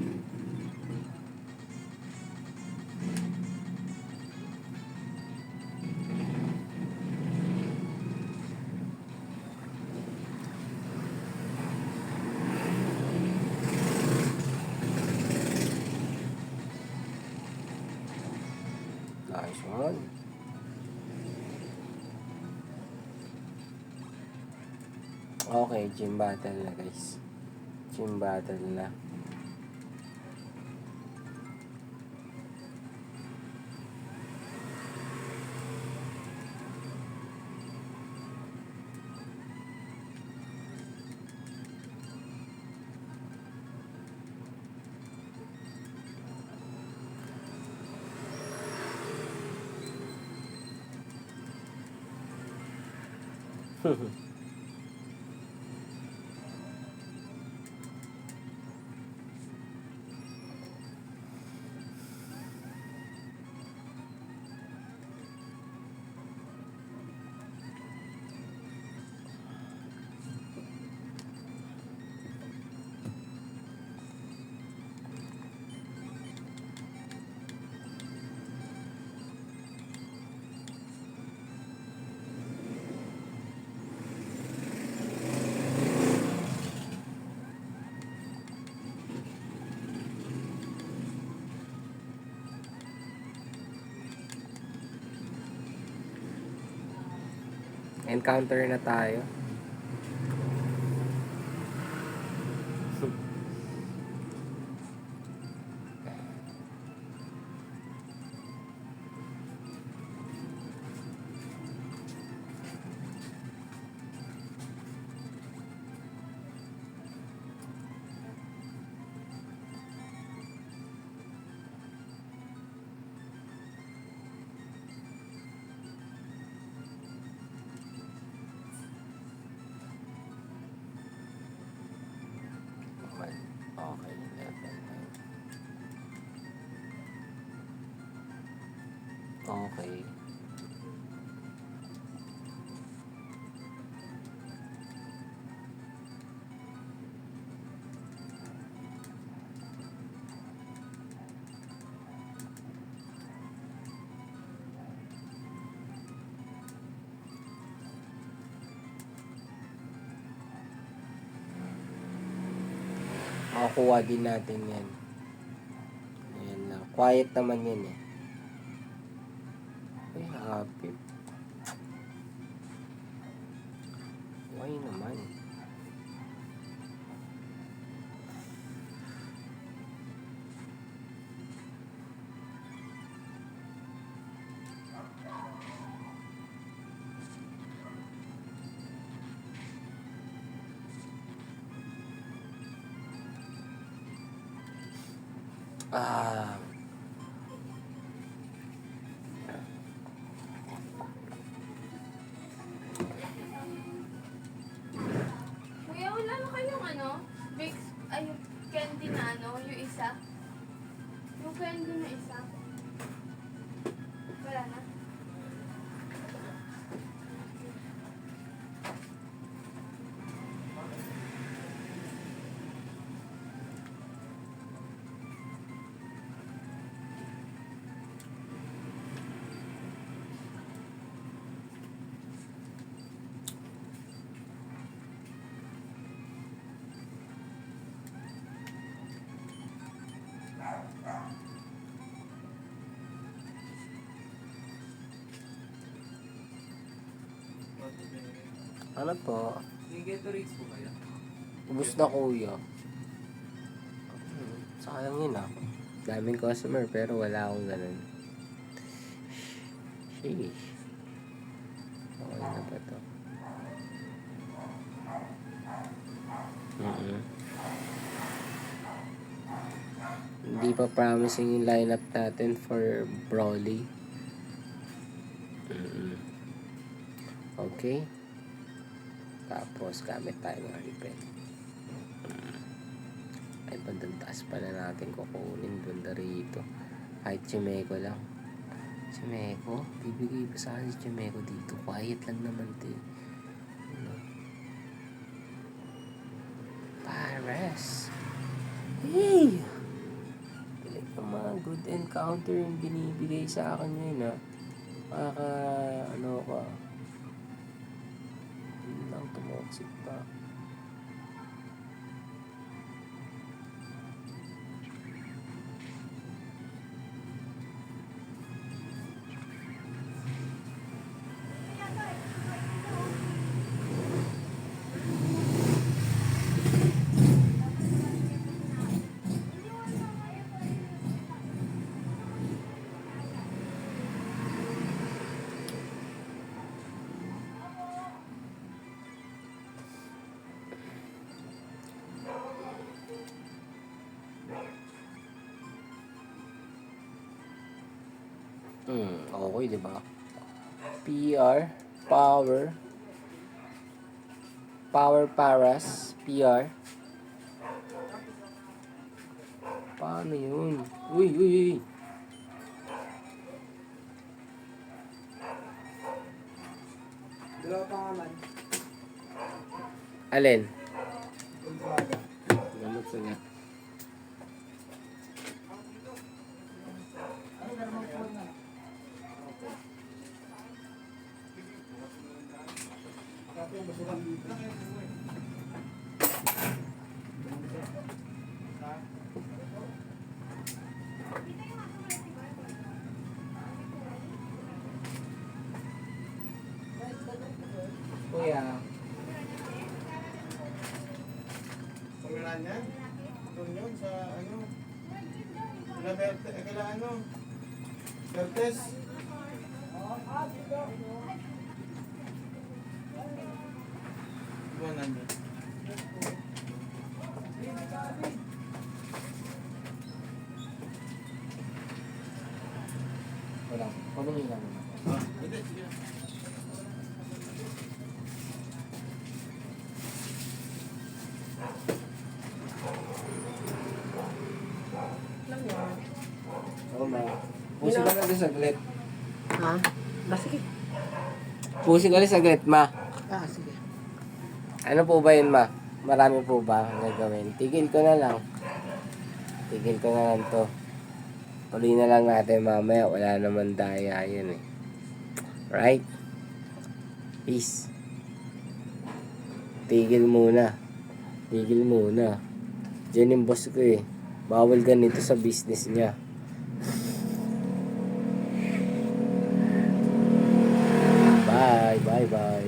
Nice one. Okay, gym battle na guys. Gym battle na. Encounter na tayo. Okay, level 9. Okay. Makukuha din natin yan. Ayan lang. Quiet naman yan eh. Ay, happy. Why naman? Ah, Kuya, wala na kayong ano? Vicks, ay, yung candy na ano, yung isa? Yung candy na isa? Wala na? ano po? Yung Gatorades po kaya? Ubus na kuya. Sayang yun ah. Daming customer pero wala akong ganun. Sheesh. Okay na ba to? Hindi pa promising yung lineup natin for Broly. Okay. Tapos gamit tayo ng repen. Ay, bandang taas pala natin kukunin banda rito. Kahit Chimeko lang. Chimeko? Bibigay pa sa akin si Chimeko dito. Quiet lang naman ito eh. Ano? Pares! Hey! Talagang mga good encounter yung binibigay sa akin yun ha. Ano ka. Yun lang tumoksik pa. Okay, di ba? PR, Power Paras, PR. Paano yun? Uy, uy, uy. Dalawa pa nga man. Alin? Gamot sa nga. saan yan? Doon yun, sa ano? Kala Berte, kala ano? Bertes? Iwanan niya. Wala. Kulungin lang. Hindi, sige. Oo, ma. Pusi ka lang saglit. Ha? Sige. Pusi ka lang saglit, ma. Sige. Ano po ba yun, ma? Marami po ba ang gagawin? Tigil ko na lang. Tigil ko na lang to. Tuloy na lang natin mamaya. Wala naman daya yun eh. Right? Peace. Tigil muna. Tigil muna. Diyan yung boss ko eh. Bawal ganito sa business niya.